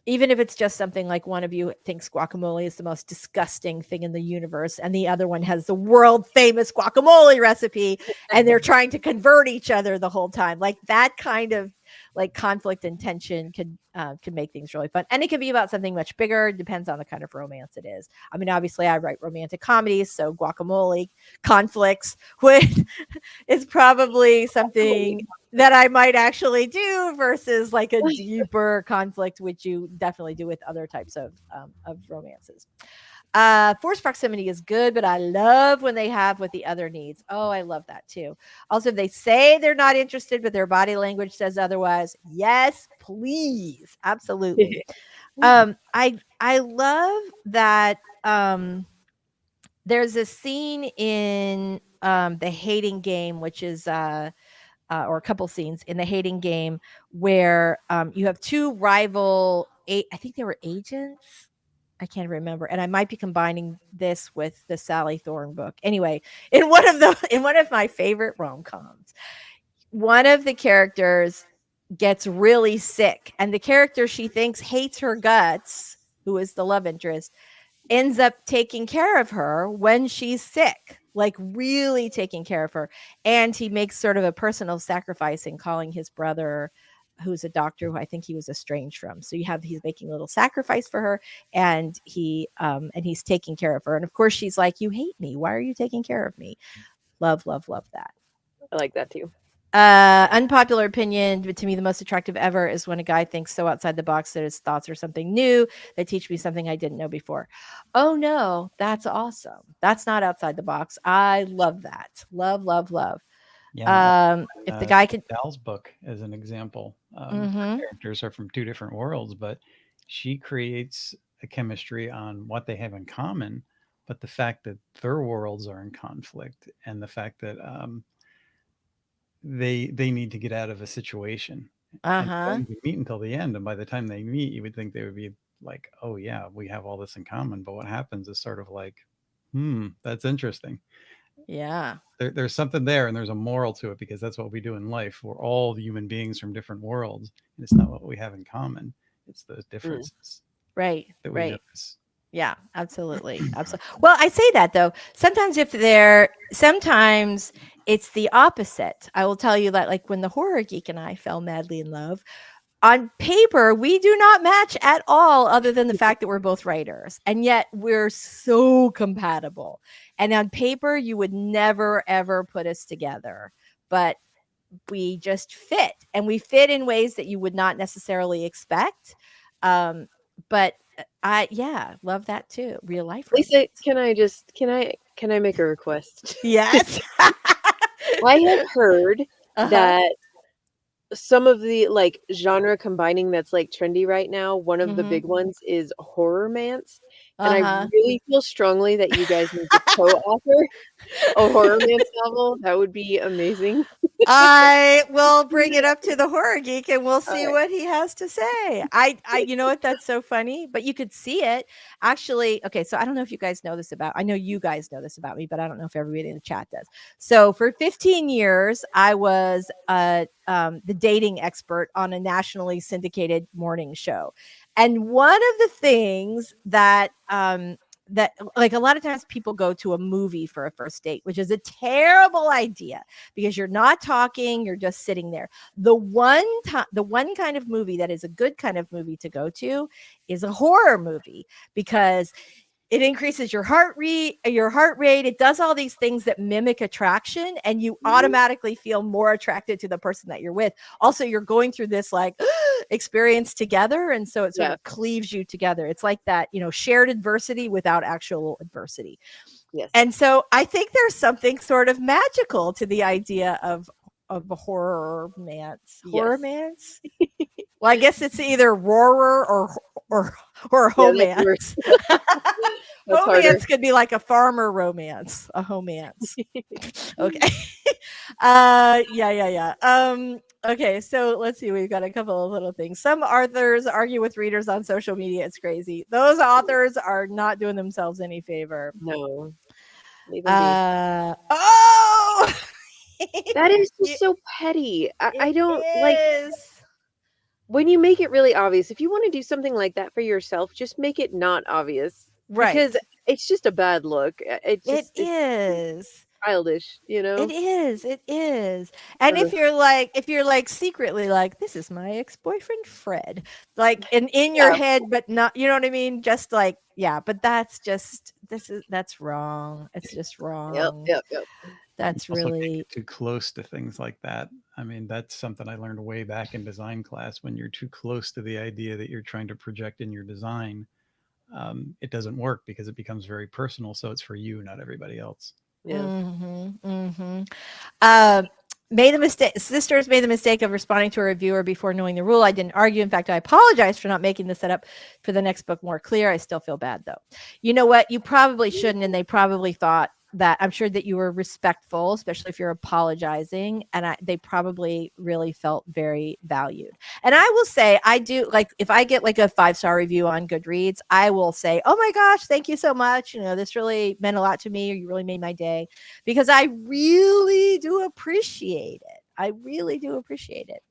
[SPEAKER 1] even if it's just something like one of you thinks guacamole is the most disgusting thing in the universe and the other one has the world famous guacamole recipe, and they're trying to convert each other the whole time, like that kind of like conflict and tension can make things really fun. And it can be about something much bigger. Depends on the kind of romance it is. I mean, obviously I write romantic comedies, so guacamole conflicts would is probably something that I might actually do versus like a deeper conflict, which you definitely do with other types of romances. Forced proximity is good, but I love when they have what the other needs. Oh, I love that too. Also, if they say they're not interested, but their body language says otherwise, yes, please, absolutely. I love that. There's a scene in the Hating Game, which is or a couple scenes in the Hating Game where you have two rival, I think they were agents. I can't remember, and I might be combining this with the Sally Thorne book. Anyway, in one of my favorite rom coms, one of the characters gets really sick, and the character she thinks hates her guts, who is the love interest, ends up taking care of her when she's sick, like really taking care of her. And he makes sort of a personal sacrifice in calling his brother, who's a doctor who I think he was estranged from. So he's making a little sacrifice for her, and he's taking care of her. And of course she's like, "You hate me. Why are you taking care of me?" Love, love, love that.
[SPEAKER 3] I like that too.
[SPEAKER 1] Unpopular opinion, but to me, the most attractive ever is when a guy thinks so outside the box that his thoughts are something new that teach me something I didn't know before. Oh no, that's awesome. That's not outside the box. I love that. Love, love, love.
[SPEAKER 2] Yeah,
[SPEAKER 1] If the guy could,
[SPEAKER 2] Dal's book as an example. Her
[SPEAKER 1] mm-hmm,
[SPEAKER 2] characters are from two different worlds, but she creates a chemistry on what they have in common, but the fact that their worlds are in conflict, and the fact that they need to get out of a situation, and they
[SPEAKER 1] Uh-huh.
[SPEAKER 2] don't even meet until the end. And by the time they meet, you would think they would be like, "Oh yeah, we have all this in common." But what happens is sort of like, that's interesting.
[SPEAKER 1] Yeah.
[SPEAKER 2] There's something there, and there's a moral to it, because that's what we do in life. We're all human beings from different worlds, and it's not what we have in common; it's those
[SPEAKER 3] Mm.
[SPEAKER 2] differences
[SPEAKER 1] Right.
[SPEAKER 2] that we
[SPEAKER 1] Right.
[SPEAKER 2] notice.
[SPEAKER 1] Yeah, absolutely. Absolutely. Well, I say that though. Sometimes it's the opposite. I will tell you that, like, when the horror geek and I fell madly in love, on paper, we do not match at all, other than the fact that we're both writers. And yet we're so compatible. And on paper, you would never, ever put us together. But we just fit, and we fit in ways that you would not necessarily expect. But yeah, love that too. Real life
[SPEAKER 3] Lisa,
[SPEAKER 1] romance.
[SPEAKER 3] can I make a request?
[SPEAKER 1] Yes.
[SPEAKER 3] I have heard
[SPEAKER 1] Uh-huh.
[SPEAKER 3] that some of the like genre combining that's like trendy right now, one of the
[SPEAKER 1] Mhm.
[SPEAKER 3] big ones is horror mance. And I
[SPEAKER 1] Uh-huh.
[SPEAKER 3] really feel strongly that you guys need to co-author a horror mance novel. That would be amazing.
[SPEAKER 1] I will bring it up to the horror geek and we'll
[SPEAKER 3] All
[SPEAKER 1] see
[SPEAKER 3] right.
[SPEAKER 1] what he has to say. You know what? That's so funny, but you could see it actually. Okay. So I don't know if you guys know this about, I know you guys know this about me, but I don't know if everybody in the chat does. So for 15 years, I was the dating expert on a nationally syndicated morning show. And one of the things that like a lot of times people go to a movie for a first date, which is a terrible idea because you're not talking, you're just sitting there. The one kind of movie that is a good kind of movie to go to is a horror movie, because it increases your heart rate. It does all these things that mimic attraction, and you
[SPEAKER 3] Mhm.
[SPEAKER 1] automatically feel more attracted to the person that you're with. Also, you're going through this like experience together, and so it sort
[SPEAKER 3] Yeah.
[SPEAKER 1] of cleaves you together. It's like that, shared adversity without actual adversity.
[SPEAKER 3] Yes.
[SPEAKER 1] And so I think there's something sort of magical to the idea of a horror mance. Horror
[SPEAKER 3] Yes.
[SPEAKER 1] mance? Well, I guess it's either roarer or or
[SPEAKER 3] Yeah, that's worse.
[SPEAKER 1] homance.
[SPEAKER 3] That's harder.
[SPEAKER 1] Homance could be like a farmer romance, a homance. Okay. Yeah. Okay, so let's see. We've got a couple of little things. Some authors argue with readers on social media. It's crazy. Those authors are not doing themselves any favor.
[SPEAKER 3] No. Leave them be.
[SPEAKER 1] Oh,
[SPEAKER 3] That is
[SPEAKER 1] You-
[SPEAKER 3] just so petty. I
[SPEAKER 1] it
[SPEAKER 3] don't like
[SPEAKER 1] is
[SPEAKER 3] when you make it really obvious. If you want to do something like that for yourself, just make it not obvious
[SPEAKER 1] right.
[SPEAKER 3] because it's just a bad look.
[SPEAKER 1] It
[SPEAKER 3] It's
[SPEAKER 1] is.
[SPEAKER 3] childish, you
[SPEAKER 1] It
[SPEAKER 3] know?
[SPEAKER 1] is. It is. And
[SPEAKER 3] Ugh.
[SPEAKER 1] if you're like secretly like, this is my ex-boyfriend Fred, like in your
[SPEAKER 3] Yeah.
[SPEAKER 1] head, but not, you know what I mean? Just like, yeah, but that's wrong. It's just
[SPEAKER 3] Yep.
[SPEAKER 1] wrong.
[SPEAKER 3] Yep. Yep.
[SPEAKER 1] That's
[SPEAKER 2] Also can't
[SPEAKER 1] really
[SPEAKER 2] get too close to things like that. I mean, that's something I learned way back in design class. When you're too close to the idea that you're trying to project in your design, it doesn't work because it becomes very personal. So it's for you, not everybody else.
[SPEAKER 3] Yeah.
[SPEAKER 1] mhm. Mhm. Uh, made the mistake. Sisters made the mistake of responding to a reviewer before knowing the rule. I didn't argue. In fact, I apologize for not making the setup for the next book more clear. I still feel bad though. You know what? You probably shouldn't, and they probably thought that. I'm sure that you were respectful, especially if you're apologizing, and they probably really felt very valued. And I will say, I do like if I get like a 5-star review on Goodreads, I will say, "Oh my gosh, thank you so much. This really meant a lot to me, or you really made my day." Because I really do appreciate it. I really do appreciate it.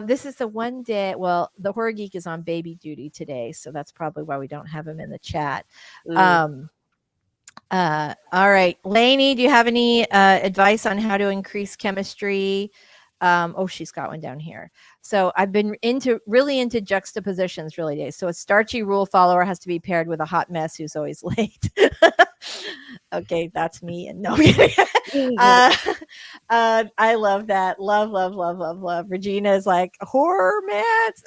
[SPEAKER 1] This is the one day. Well, the horror geek is on baby duty today, so that's probably why we don't have him in the chat.
[SPEAKER 3] Mm.
[SPEAKER 1] Um, all right, Lainey, do you have any advice on how to increase chemistry? Oh, she's got one down here. So I've been really into juxtapositions really days. So a starchy rule follower has to be paired with a hot mess who's always late. Okay, that's me. And no, uh, I love that. Love, love, love, love, love. Regina is like horror mats.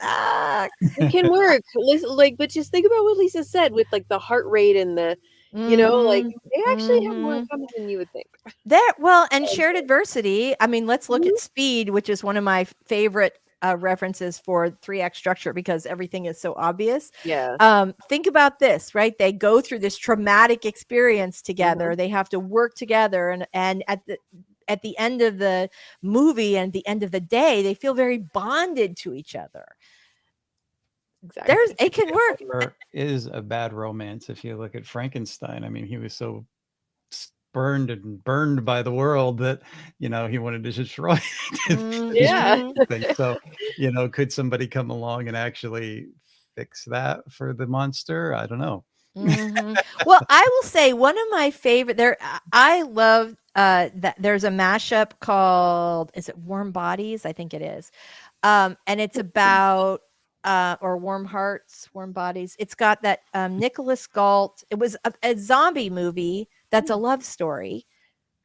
[SPEAKER 3] It can work. Like, but just think about what Lisa said with like the heart rate and like
[SPEAKER 1] Mm-hmm.
[SPEAKER 3] they actually have more in
[SPEAKER 1] Mm-hmm.
[SPEAKER 3] common than you would think.
[SPEAKER 1] There, well, and
[SPEAKER 3] And
[SPEAKER 1] shared adversity. I mean, let's look
[SPEAKER 3] mhm.
[SPEAKER 1] at Speed, which is one of my favorite references for 3 act structure because everything is so obvious.
[SPEAKER 3] Yeah.
[SPEAKER 1] Think about this, right? They go through this traumatic experience together.
[SPEAKER 3] Mhm.
[SPEAKER 1] They have to work together, and at the end of the movie and the end of the day, they feel very bonded to each other.
[SPEAKER 3] Exactly.
[SPEAKER 1] It can work.
[SPEAKER 2] There is a bad romance if you look at Frankenstein. I mean, he was so burned and burned by the world that he wanted to destroy destroy
[SPEAKER 3] Yeah.
[SPEAKER 1] Mhm.
[SPEAKER 2] things. So could somebody come along and actually fix that for the monster? I don't know.
[SPEAKER 1] Mhm. Well, I will say one of my favorite I love that there's a mashup called, is it Warm Bodies? I think it is. And it's about or Warm Hearts, Warm Bodies. It's got that Nicholas Galt. It was a zombie movie that's a love story.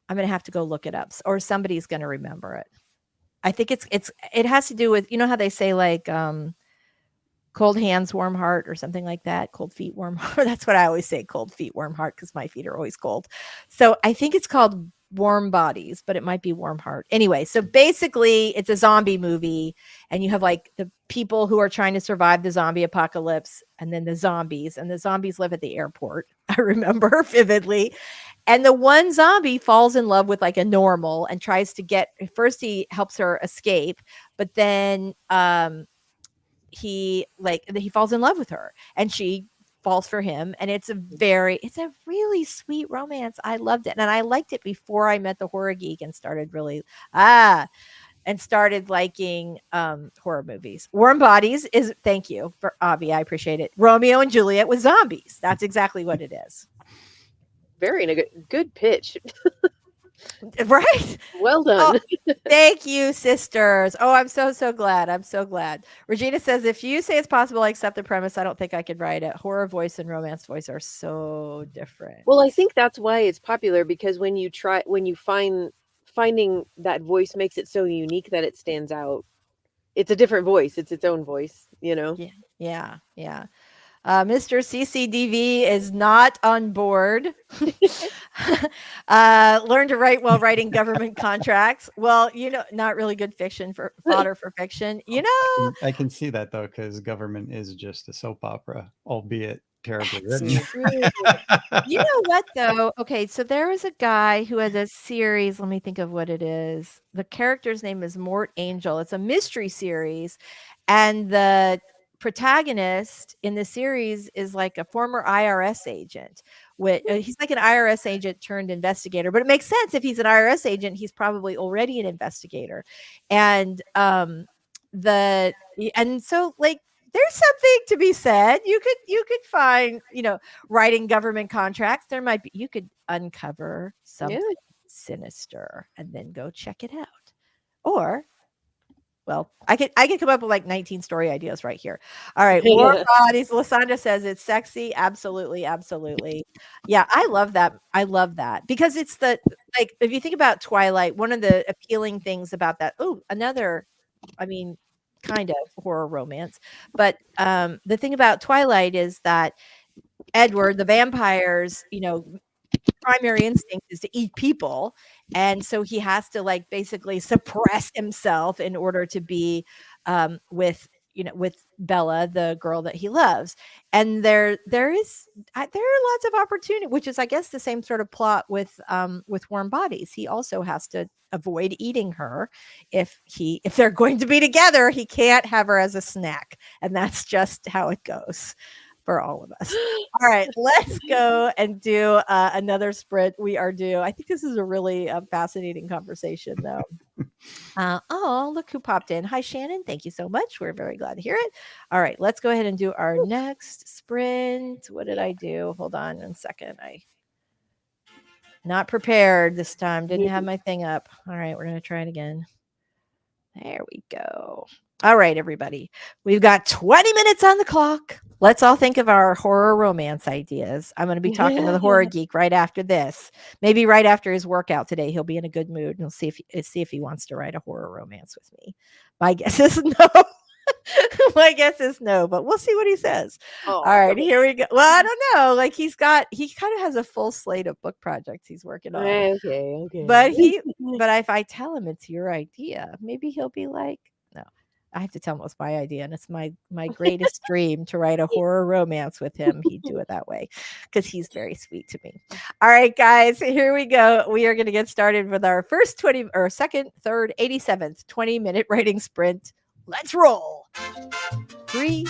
[SPEAKER 1] I'm going to have to go look it up, or somebody's going to remember it. I think it has to do with, how they say, like, cold hands, warm heart, or something like that. Cold feet, warm heart. That's what I always say, cold feet, warm heart, because my feet are always cold. So I think it's called Warm Bodies, but it might be Warm Heart. Anyway, so basically it's a zombie movie, and you have like the people who are trying to survive the zombie apocalypse, and then the zombies live at the airport. I remember vividly. And the one zombie falls in love with like a normal and tries to first he helps her escape, but then he falls in love with her, and she falls for him, and it's a really sweet romance. I loved it, and I liked it before I met the horror geek and started liking horror movies. Warm Bodies is, thank you for Avi, I appreciate it. Romeo and Juliet with zombies. That's exactly what it is.
[SPEAKER 3] Very good pitch.
[SPEAKER 1] Right?
[SPEAKER 3] Well
[SPEAKER 1] Oh,
[SPEAKER 3] done.
[SPEAKER 1] thank you, sisters. Oh, I'm so glad. I'm so glad. Regina says, if you say it's possible, I accept the premise. I don't think I could write it. Horror voice and romance voice are so different.
[SPEAKER 3] Well, I think that's why it's popular, because when you finding that voice makes it so unique that it stands out. It's a different voice. It's its own voice, you know?
[SPEAKER 1] Yeah. Mr. CCDV is not on board. Learn to write while writing government contracts. Well, not really good fiction fodder for fiction.
[SPEAKER 2] I can see that though, because government is just a soap opera, albeit terribly
[SPEAKER 1] That's
[SPEAKER 2] written.
[SPEAKER 1] true. You know what though? Okay, so there is a guy who has a series. Let me think of what it is. The character's name is Mort Angel. It's a mystery series, and the protagonist in the series is like a former IRS agent. He's like an IRS agent turned investigator, but it makes sense if he's an IRS agent, he's probably already an investigator. And the and so like there's something to be said. You could find, writing government contracts. There might be, you could uncover
[SPEAKER 3] Yeah.
[SPEAKER 1] something sinister and then go check it out. Or, well, I could come up with like 19 story ideas right here. All right, Warm Bodies. Lysandra says it's sexy. Absolutely, absolutely. Yeah, I love that. I love that because it's like if you think about Twilight, one of the appealing things about that. Oh, another. I mean, kind of horror romance, but the thing about Twilight is that Edward, the vampire's, primary instinct is to eat people, and so he has to like basically suppress himself in order to be with Bella, the girl that he loves. And there are lots of opportunity, which is, I guess, the same sort of plot with Warm Bodies. He also has to avoid eating her. If they're going to be together, he can't have her as a snack, and that's just how it goes for all of us. All right, let's go and do another sprint. We are due. I think this is a really fascinating conversation, though. Oh, look who popped in. Hi, Shannon. Thank you so much. We're very glad to hear it. All right, let's go ahead and do our next sprint. What did I do? Hold on 1 second. I not prepared this time. Didn't have my thing up. All right, we're going to try it again. There we go. All right, everybody. We've got 20 minutes on the clock. Let's all think of our horror romance ideas. I'm going to be talking to the horror geek right after this. Maybe right after his workout today, he'll be in a good mood, and we'll see if he wants to write a horror romance with me. My guess is no. My guess is no, but we'll see what he says.
[SPEAKER 3] Oh,
[SPEAKER 1] all right, here we go. Well, I don't know. Like he kind of has a full slate of book projects he's working on.
[SPEAKER 3] Okay.
[SPEAKER 1] But if I tell him it's your idea, maybe he'll be like, no. I have to tell him it was my idea, and it's my greatest dream to write a horror romance with him. He'd do it that way because he's very sweet to me. All right, guys, here we go. We are going to get started with our first 20 or second, third, 87th 20-minute writing sprint. Let's roll. 3,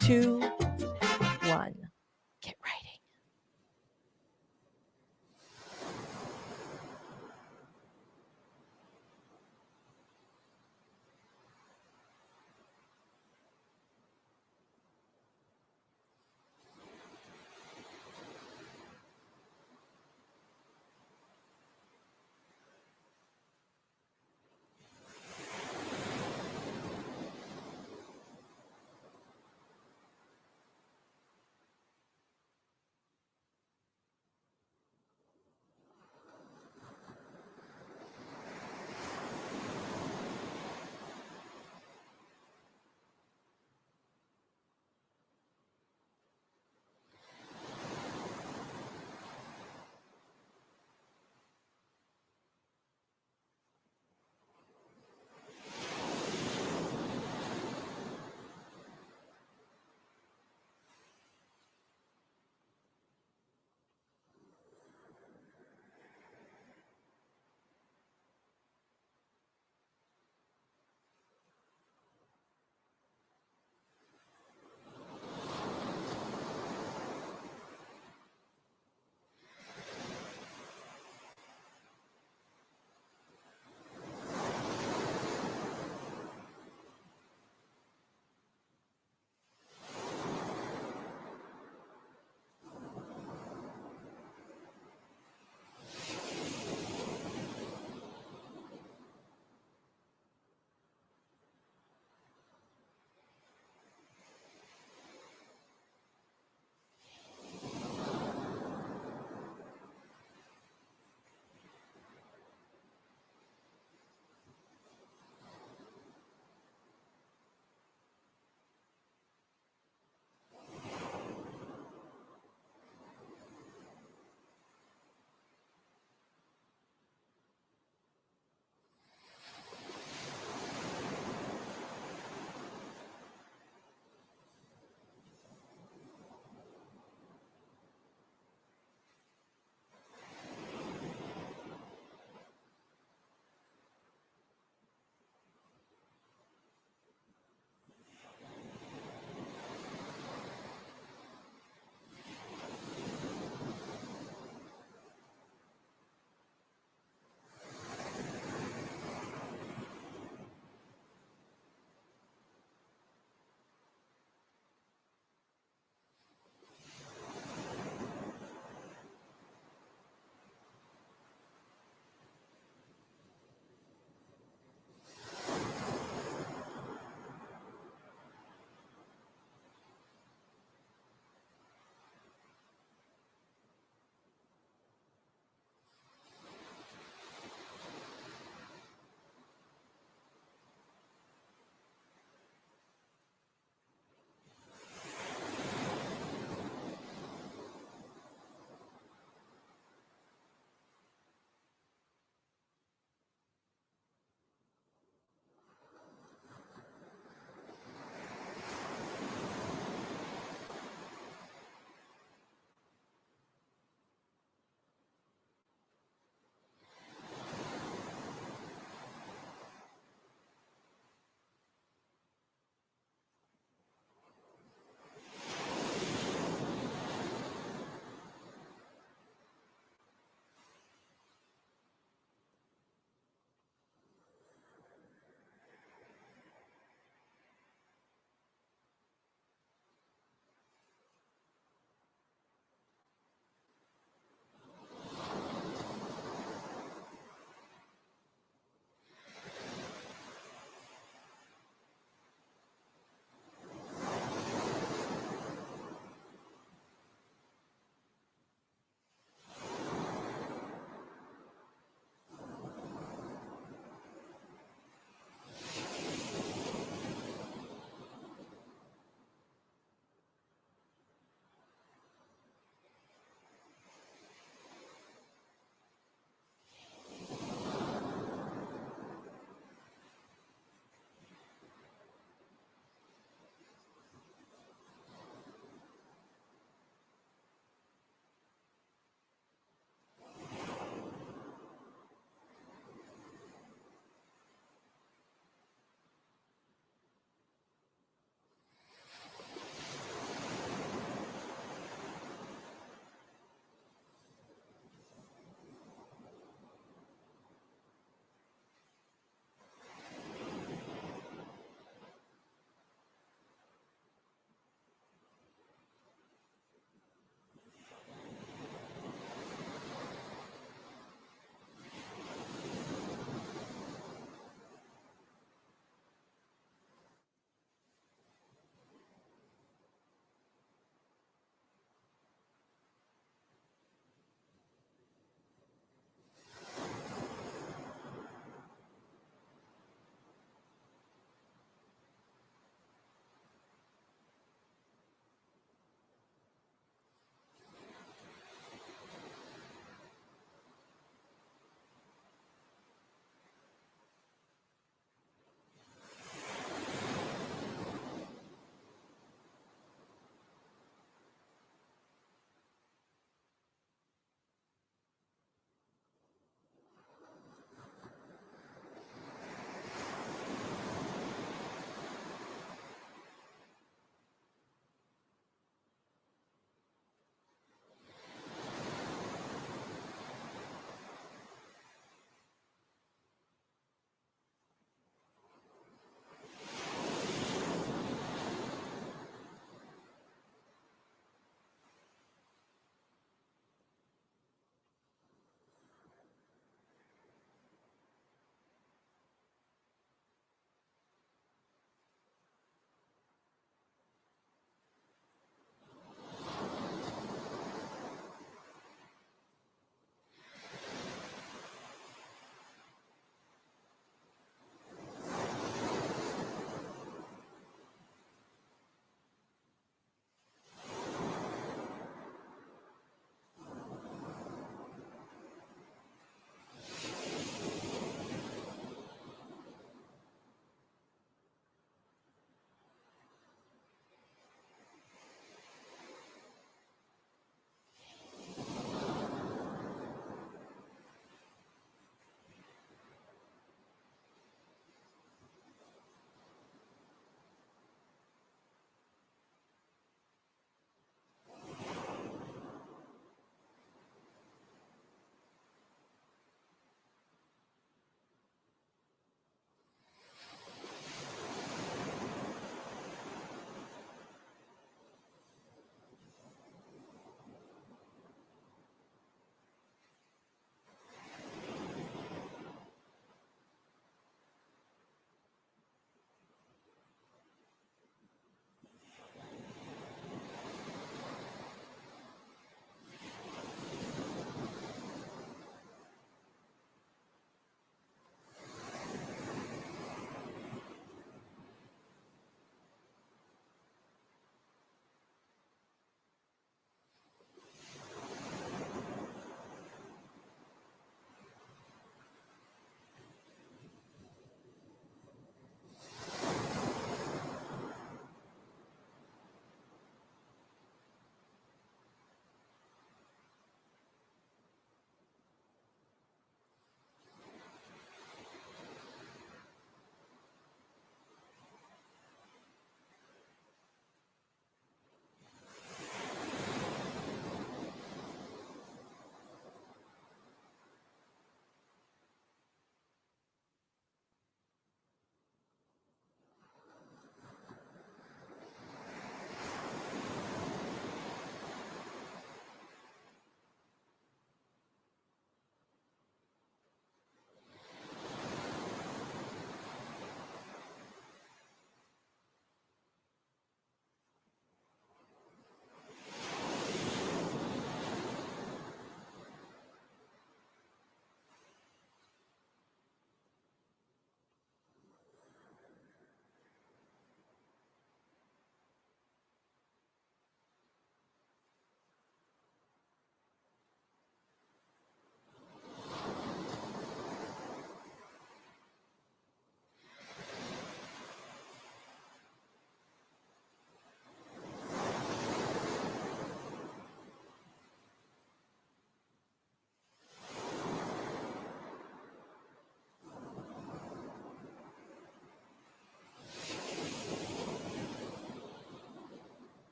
[SPEAKER 1] 2, 1. Get writing.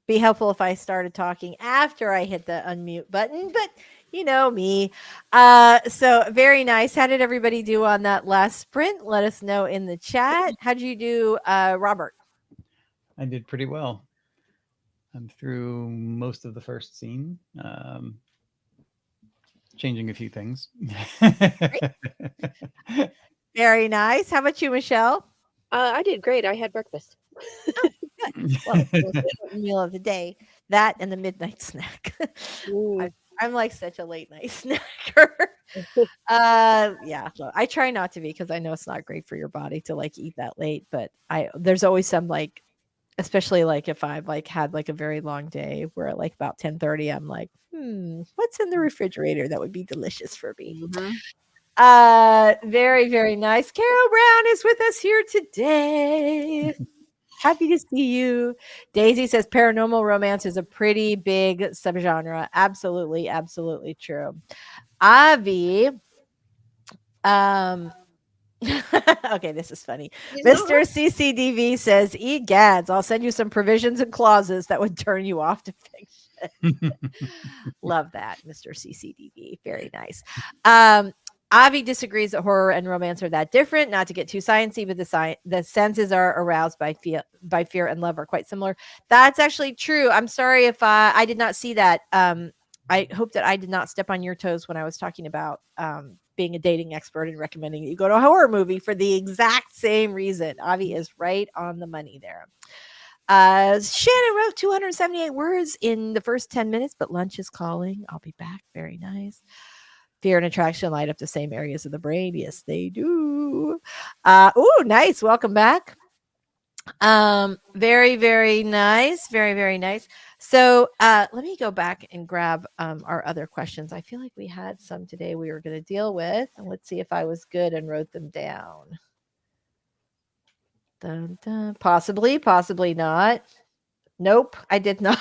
[SPEAKER 1] be helpful if I started talking after I hit the unmute button, but you know me. So very nice. How did everybody do on that last sprint? Let us know in the chat. How'd you do, Robert?
[SPEAKER 2] I did pretty well. I'm through most of the first scene, changing a few things.
[SPEAKER 1] Very nice. How about you, Michelle?
[SPEAKER 3] I did great. I had breakfast.
[SPEAKER 1] Oh, good. Well, most important meal of the day, that and the midnight snack.
[SPEAKER 3] Mm.
[SPEAKER 1] I'm like such a late night snacker. Yeah, so I try not to be because I know it's not great for your body to like eat that late, but there's always some like, especially like if I've like had like a very long day where at like about 10:30 I'm like, what's in the refrigerator that would be delicious for me?
[SPEAKER 3] Mhm.
[SPEAKER 1] Very, very nice. Carol Brown is with us here today. Happy to see you. Daisy says paranormal romance is a pretty big subgenre. Absolutely, absolutely true. Avi, um, okay, this is funny. Mr. CCDV says, egads, I'll send you some provisions and clauses that would turn you off to fiction. Love that, Mr. CCDV. Very nice. Avi disagrees that horror and romance are that different. Not to get too sciencey, but the senses are aroused by fear and love are quite similar. That's actually true. I'm sorry if I did not see that. I hope that I did not step on your toes when I was talking about being a dating expert and recommending that you go to a horror movie for the exact same reason. Avi is right on the money there. Shannon wrote 278 words in the first 10 minutes, but lunch is calling. I'll be back. Very nice. Fear and attraction light up the same areas of the brain. Yes, they do. Oh, nice. Welcome back. Very, very nice. Very, very nice. So let me go back and grab our other questions. I feel like we had some today we were going to deal with. And let's see if I was good and wrote them down. Dun, dun. Possibly, possibly not. Nope, I did not.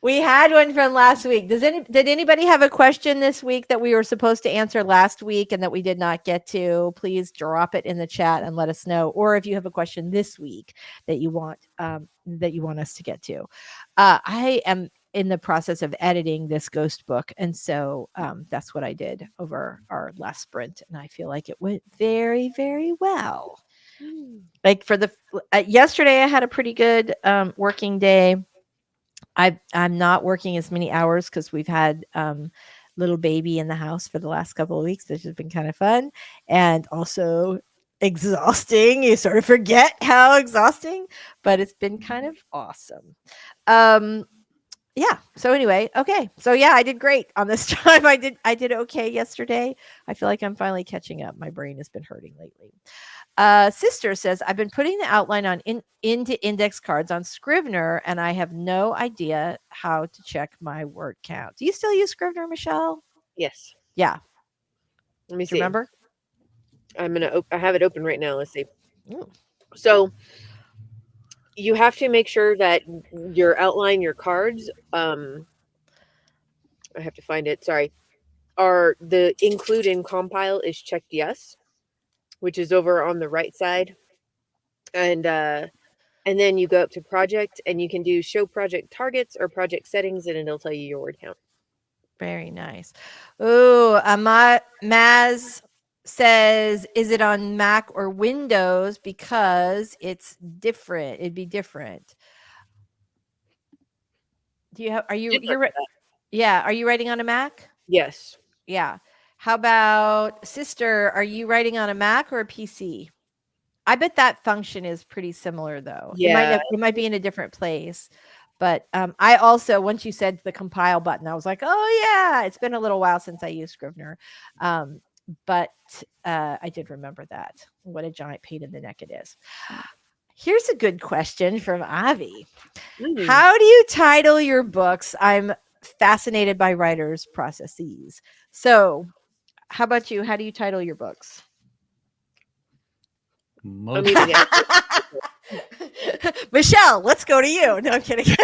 [SPEAKER 1] We had one from last week. Did anybody have a question this week that we were supposed to answer last week and that we did not get to? Please drop it in the chat and let us know. Or if you have a question this week that you want us to get to. I am in the process of editing this ghost book, and so that's what I did over our last sprint, and I feel like it went very, very well. Like for the yesterday, I had a pretty good working day. I'm not working as many hours because we've had little baby in the house for the last couple of weeks, which has been kind of fun and also exhausting. You sort of forget how exhausting, but it's been kind of awesome. Yeah. So anyway, okay. So yeah, I did great on this time. I did okay yesterday. I feel like I'm finally catching up. My brain has been hurting lately. Sister says, I've been putting the outline into index cards on Scrivener, and I have no idea how to check my word count. Do you still use Scrivener, Michelle?
[SPEAKER 3] Yes.
[SPEAKER 1] Yeah.
[SPEAKER 3] Let me
[SPEAKER 1] Do
[SPEAKER 3] see.
[SPEAKER 1] you remember?
[SPEAKER 3] I have it open right now. Let's see.
[SPEAKER 1] Ooh.
[SPEAKER 3] So you have to make sure that your outline, your cards, I have to find it. Sorry. Are the include in compile is checked yes, which is over on the right side. And then you go up to project and you can do show project targets or project settings and it'll tell you your word count.
[SPEAKER 1] Very nice. Ooh, Maz says, is it on Mac or Windows? Because it's different. It'd be different. Do you have, are you, you're, yeah. Are you writing on a Mac?
[SPEAKER 3] Yes.
[SPEAKER 1] Yeah. How about sister? Are you writing on a Mac or a PC? I bet that function is pretty similar though.
[SPEAKER 3] Yeah.
[SPEAKER 1] It might be in a different place. But I also, once you said the compile button, I was like, oh yeah, it's been a little while since I used Scrivener. But I did remember that. What a giant pain in the neck it is. Here's a good question from Avi. How do you title your books? I'm fascinated by writers' processes. So, how about you? How do you title your books? Michelle, let's go to you. No, I'm kidding.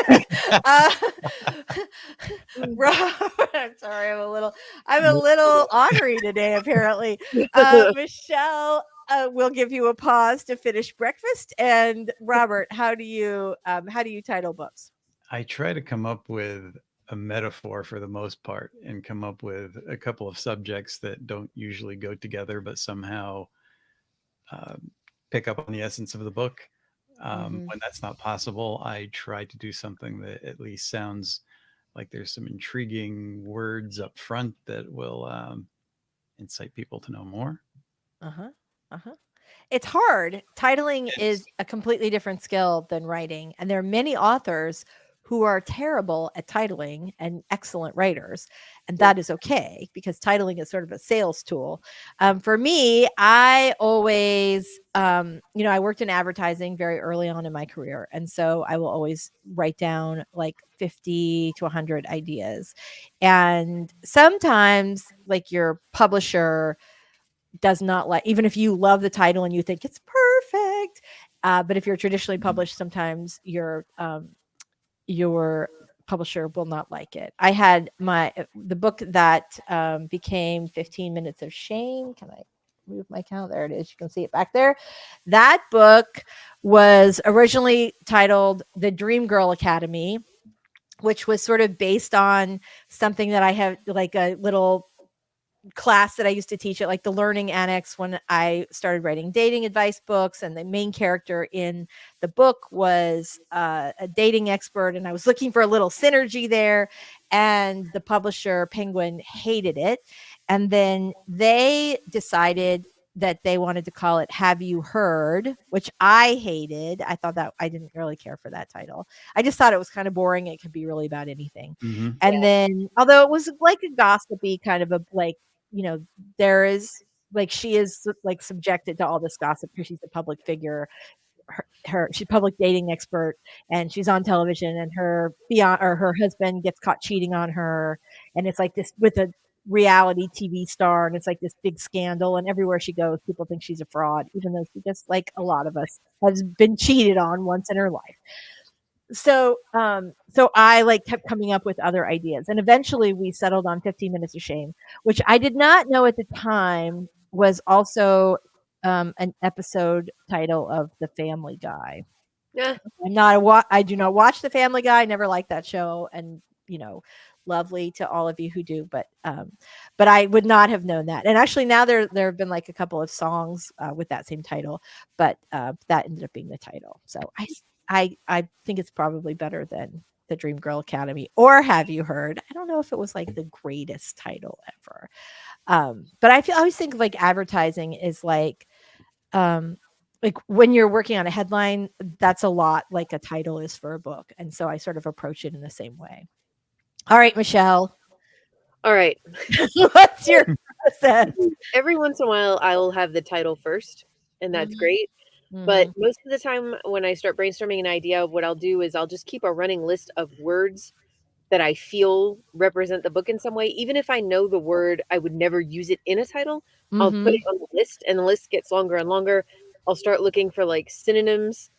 [SPEAKER 1] Robert, I'm sorry, I'm a little ornery today, apparently. Michelle, we'll give you a pause to finish breakfast. And Robert, how do you title books?
[SPEAKER 2] I try to come up with a metaphor for the most part and come up with a couple of subjects that don't usually go together, but somehow um, pick up on the essence of the book.
[SPEAKER 1] Mm-hmm.
[SPEAKER 2] When that's not possible, I try to do something that at least sounds like there's some intriguing words up front that will incite people to know more.
[SPEAKER 1] Uh huh. Uh huh. It's hard. Titling
[SPEAKER 2] It's
[SPEAKER 1] is a completely different skill than writing, and there are many authors who are terrible at titling and excellent writers, and
[SPEAKER 3] Yeah.
[SPEAKER 1] that is okay because titling is sort of a sales tool. For me, I always, I worked in advertising very early on in my career, and so I will always write down like 50 to 100 ideas, and sometimes like your publisher does not like, even if you love the title and you think it's perfect, but if you're traditionally published, sometimes your publisher will not like it. I had the book that became 15 Minutes of Shame. Can I move my count? There it is. You can see it back there. That book was originally titled The Dream Girl Academy, which was sort of based on something that I have, like a little class that I used to teach at like the learning annex when I started writing dating advice books. And the main character in the book was a dating expert. And I was looking for a little synergy there. And the publisher, Penguin, hated it. And then they decided that they wanted to call it Have You Heard, which I hated. I thought that I didn't really care for that title. I just thought it was kind of boring. It could be really about anything.
[SPEAKER 2] mm-hmm.
[SPEAKER 1] And then, although it was like a gossipy kind of a like, you know, there is like she is like subjected to all this gossip because she's a public figure. She's a public dating expert and she's on television and her fiance or her husband gets caught cheating on her, and it's like this with a reality TV star, and it's like this big scandal, and everywhere she goes people think she's a fraud, even though she just like a lot of us has been cheated on once in her life. So I like kept coming up with other ideas, and eventually we settled on 15 Minutes of Shame, which I did not know at the time was also an episode title of The Family Guy.
[SPEAKER 3] Yeah.
[SPEAKER 1] I do not watch The Family Guy. I never liked that show, and lovely to all of you who do, but I would not have known that. And actually, now there have been like a couple of songs with that same title, but that ended up being the title. So I think it's probably better than the Dream Girl Academy or Have You Heard. I don't know if it was like the greatest title ever, but I always think of like advertising is like when you're working on a headline, that's a lot like a title is for a book. And so I sort of approach it in the same way. All right, Michelle,
[SPEAKER 3] All right.
[SPEAKER 1] what's your process?
[SPEAKER 3] Every once in a while, I'll have the title first, and that's great. But most of the time, when I start brainstorming an idea, what I'll do is I'll just keep a running list of words that I feel represent the book in some way. Even if I know the word, I would never use it in a title. I'll put it on the list, and the list gets longer and longer. I'll start looking for like synonyms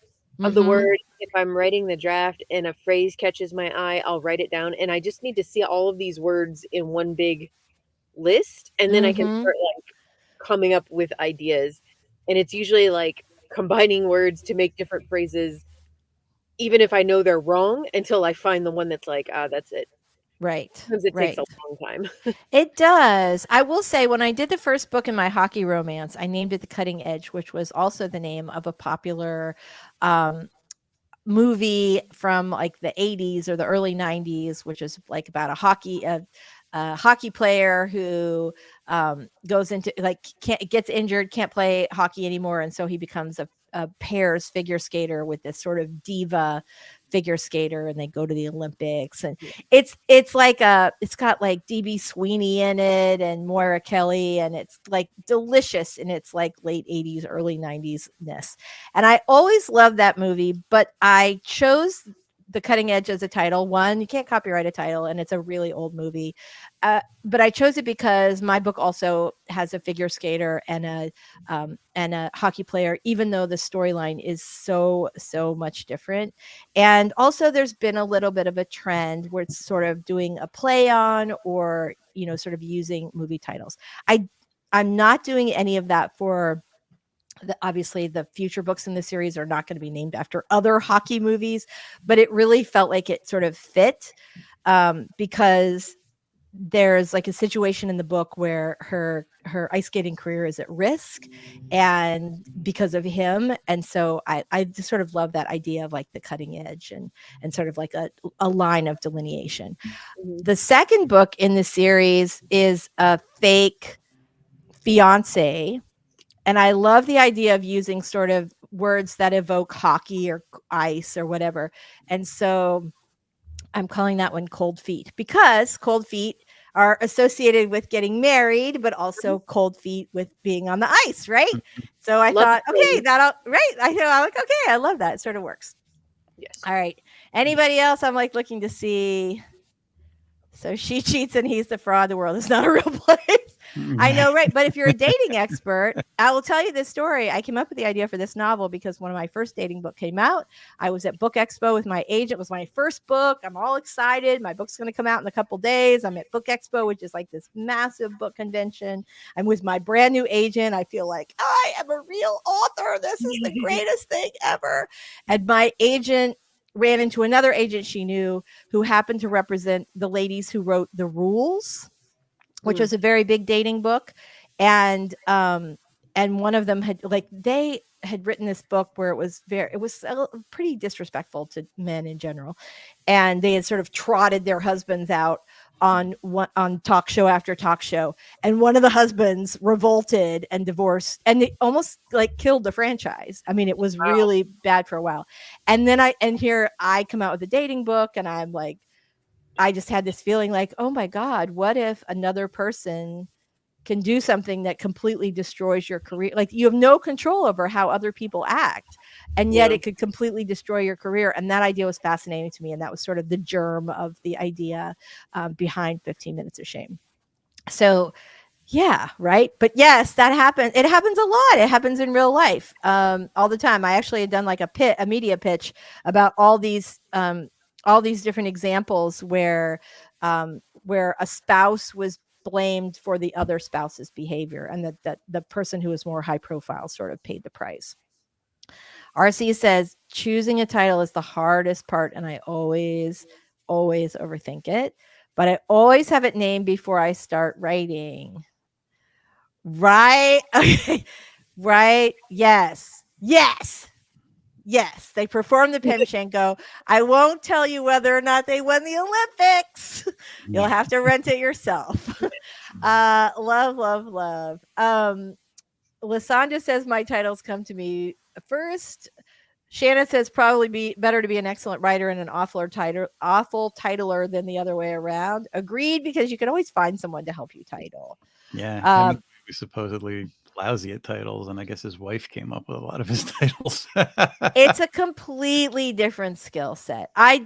[SPEAKER 3] of the word. If I'm writing the draft and a phrase catches my eye, I'll write it down. And I just need to see all of these words in one big list, and then I can start like coming up with ideas. And it's usually like combining words to make different phrases, even if I know they're wrong, until I find the one that's like, that's it.
[SPEAKER 1] Right.
[SPEAKER 3] Sometimes it takes
[SPEAKER 1] Right.
[SPEAKER 3] a long time.
[SPEAKER 1] It does. I will say when I did the first book in my hockey romance, I named it The Cutting Edge, which was also the name of a popular movie from like the 80s or the early 90s, which is like about a hockey player who goes into like gets injured, can't play hockey anymore, and so he becomes a pairs figure skater with this sort of diva figure skater, and they go to the Olympics. And it's got like DB Sweeney in it and Moira Kelly, and it's like delicious in its like late 80s, early 90s ness. And I always loved that movie, but I chose The Cutting Edge as a title. One, you can't copyright a title, and it's a really old movie. But I chose it because my book also has a figure skater and a hockey player, even though the storyline is so much different. And also, there's been a little bit of a trend where it's sort of doing a play on, or sort of using movie titles. I'm not doing any of that for obviously the future books in the series are not going to be named after other hockey movies, but it really felt like it sort of fit, because there's like a situation in the book where her ice skating career is at risk, and because of him. And so I just sort of love that idea of like the cutting edge, and sort of like a line of delineation.
[SPEAKER 3] Mhm.
[SPEAKER 1] The second book in the series is a fake fiance, and I love the idea of using sort of words that evoke hockey or ice or whatever. And so I'm calling that one Cold Feet, because cold feet are associated with getting married, but also cold feet with being on the ice, right? So I
[SPEAKER 3] Love
[SPEAKER 1] thought, okay,
[SPEAKER 3] it.
[SPEAKER 1] that'll right. I thought, I'm like, okay, I love that. It sort of works.
[SPEAKER 3] Yes.
[SPEAKER 1] All right. Anybody else? I'm like looking to see. So she cheats and he's the fraud. The world is not a real place. I know, right? But if you're a dating expert, I will tell you this story. I came up with the idea for this novel because when my first dating book came out, I was at Book Expo with my agent. It was my first book. I'm all excited. My book's going to come out in a couple days. I'm at Book Expo, which is like this massive book convention. I'm with my brand new agent. I feel like I am a real author. This is the greatest thing ever. And my agent ran into another agent she knew who happened to represent the ladies who wrote The Rules, which was a very big dating book. And one of them had, like, they had written this book where it was pretty disrespectful to men in general, and they had sort of trotted their husbands out on talk show after talk show, and one of the husbands revolted and divorced, and they almost like killed the franchise. I mean, it was
[SPEAKER 3] Wow.
[SPEAKER 1] really bad for a while. And then here I come out with a dating book, and I'm like, I just had this feeling like, oh my God, what if another person can do something that completely destroys your career? Like, you have no control over how other people act, and yet
[SPEAKER 3] Yeah.
[SPEAKER 1] it could completely destroy your career. And that idea was fascinating to me. And that was sort of the germ of the idea behind 15 Minutes of Shame. So yeah, right. But yes, that happens. It happens a lot. It happens in real life, all the time. I actually had done like a media pitch about all these different examples where a spouse was blamed for the other spouse's behavior, and that the person who was more high profile sort of paid the price. RC says choosing a title is the hardest part, and I always overthink it, but I always have it named before I start writing. Right? Okay. Right? Yes. Yes. Yes. They perform the Pimshenko. I won't tell you whether or not they won the Olympics. You'll have to rent it yourself. Love, love, love. Lasandra says my titles come to me first. Shannon says probably be better to be an excellent writer and an awful titler than the other way around. Agreed, because you can always find someone to help you title.
[SPEAKER 2] Yeah, Hemingway was supposedly lousy at titles, and I guess his wife came up with a lot of his titles.
[SPEAKER 1] It's a completely different skill set. I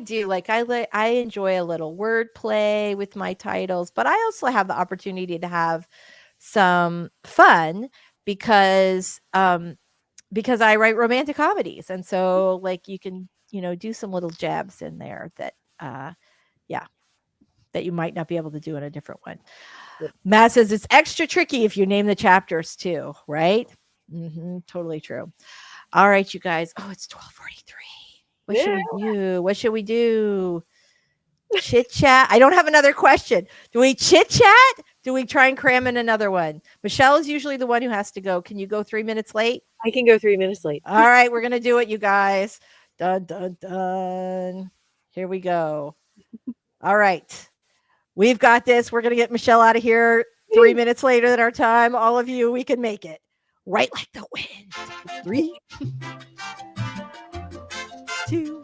[SPEAKER 1] do like I enjoy a little wordplay with my titles, but I also have the opportunity to have some fun because I write romantic comedies, and so like you can do some little jabs in there that yeah, that you might not be able to do in a different one.
[SPEAKER 3] Yep.
[SPEAKER 1] Matt says it's extra tricky if you name the chapters too, right? Totally true. All right, you guys. Oh, it's 12:43. What should we do? What should we do? Chit chat. I don't have another question. Do we chit chat? Do we try and cram in another one? Michelle is usually the one who has to go. Can you go 3 minutes late?
[SPEAKER 3] I can go 3 minutes late.
[SPEAKER 1] All right, we're gonna do it, you guys. Dun dun dun. Here we go. All right. We've got this. We're gonna get Michelle out of here 3 minutes later than our time. All of you, we can make it. Right like the wind. 3, 2,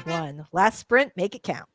[SPEAKER 1] 1. Last sprint, make it count.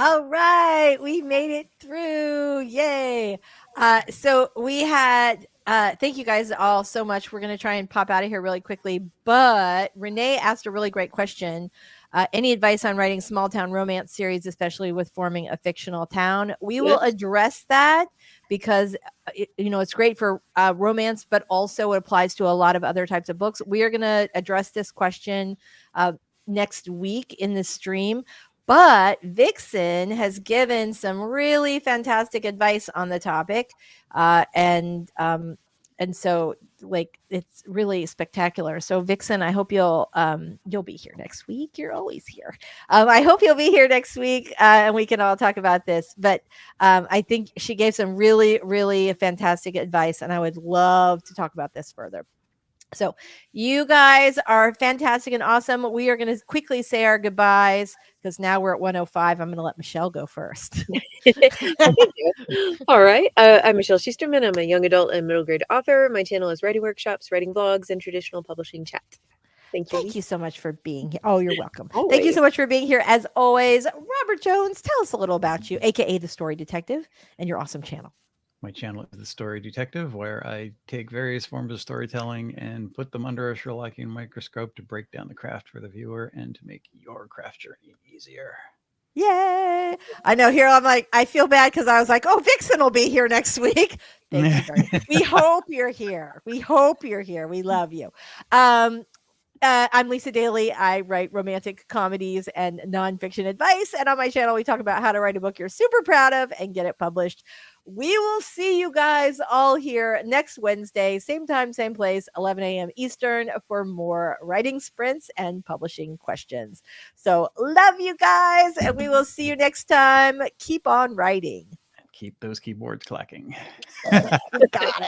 [SPEAKER 1] All right, we made it through. Yay. So we had thank you guys all so much. We're going to try and pop out of here really quickly, but Renee asked a really great question. Any advice on writing small town romance series, especially with forming a fictional town? We will address that because it's great for romance, but also it applies to a lot of other types of books. We are going to address this question next week in the stream. But Vixen has given some really fantastic advice on the topic, and so like it's really spectacular. So Vixen, I hope you'll be here next week. You're always here. I hope you'll be here next week, and we can all talk about this. But I think she gave some really, really fantastic advice, and I would love to talk about this further. So you guys are fantastic and awesome. We are going to quickly say our goodbyes because now we're at 1:05. I'm going to let Michelle go first.
[SPEAKER 3] Thank you. All right. I'm Michelle Schusterman. I'm a young adult and middle grade author. My channel is writing workshops, writing vlogs, and traditional publishing chat. Thank you.
[SPEAKER 1] Thank you so much for being here. Oh, you're welcome.
[SPEAKER 3] Always.
[SPEAKER 1] Thank you so much for being here. As always, Robert Jones, tell us a little about you, aka the Story Detective, and your awesome channel.
[SPEAKER 2] My channel is The Story Detective, where I take various forms of storytelling and put them under a Sherlockian microscope to break down the craft for the viewer and to make your craft journey easier.
[SPEAKER 1] Yay! I know here I'm like, I feel bad because I was like, oh, Vixen will be here next week. Thank you very much. We hope you're here. We hope you're here. We love you. I'm Lisa Daly. I write romantic comedies and nonfiction advice. And on my channel, we talk about how to write a book you're super proud of and get it published. We will see you guys all here next Wednesday, same time, same place, 11 a.m. Eastern, for more writing sprints and publishing questions. So love you guys, and we will see you next time. Keep on writing.
[SPEAKER 2] Keep those keyboards clacking.
[SPEAKER 1] Got it.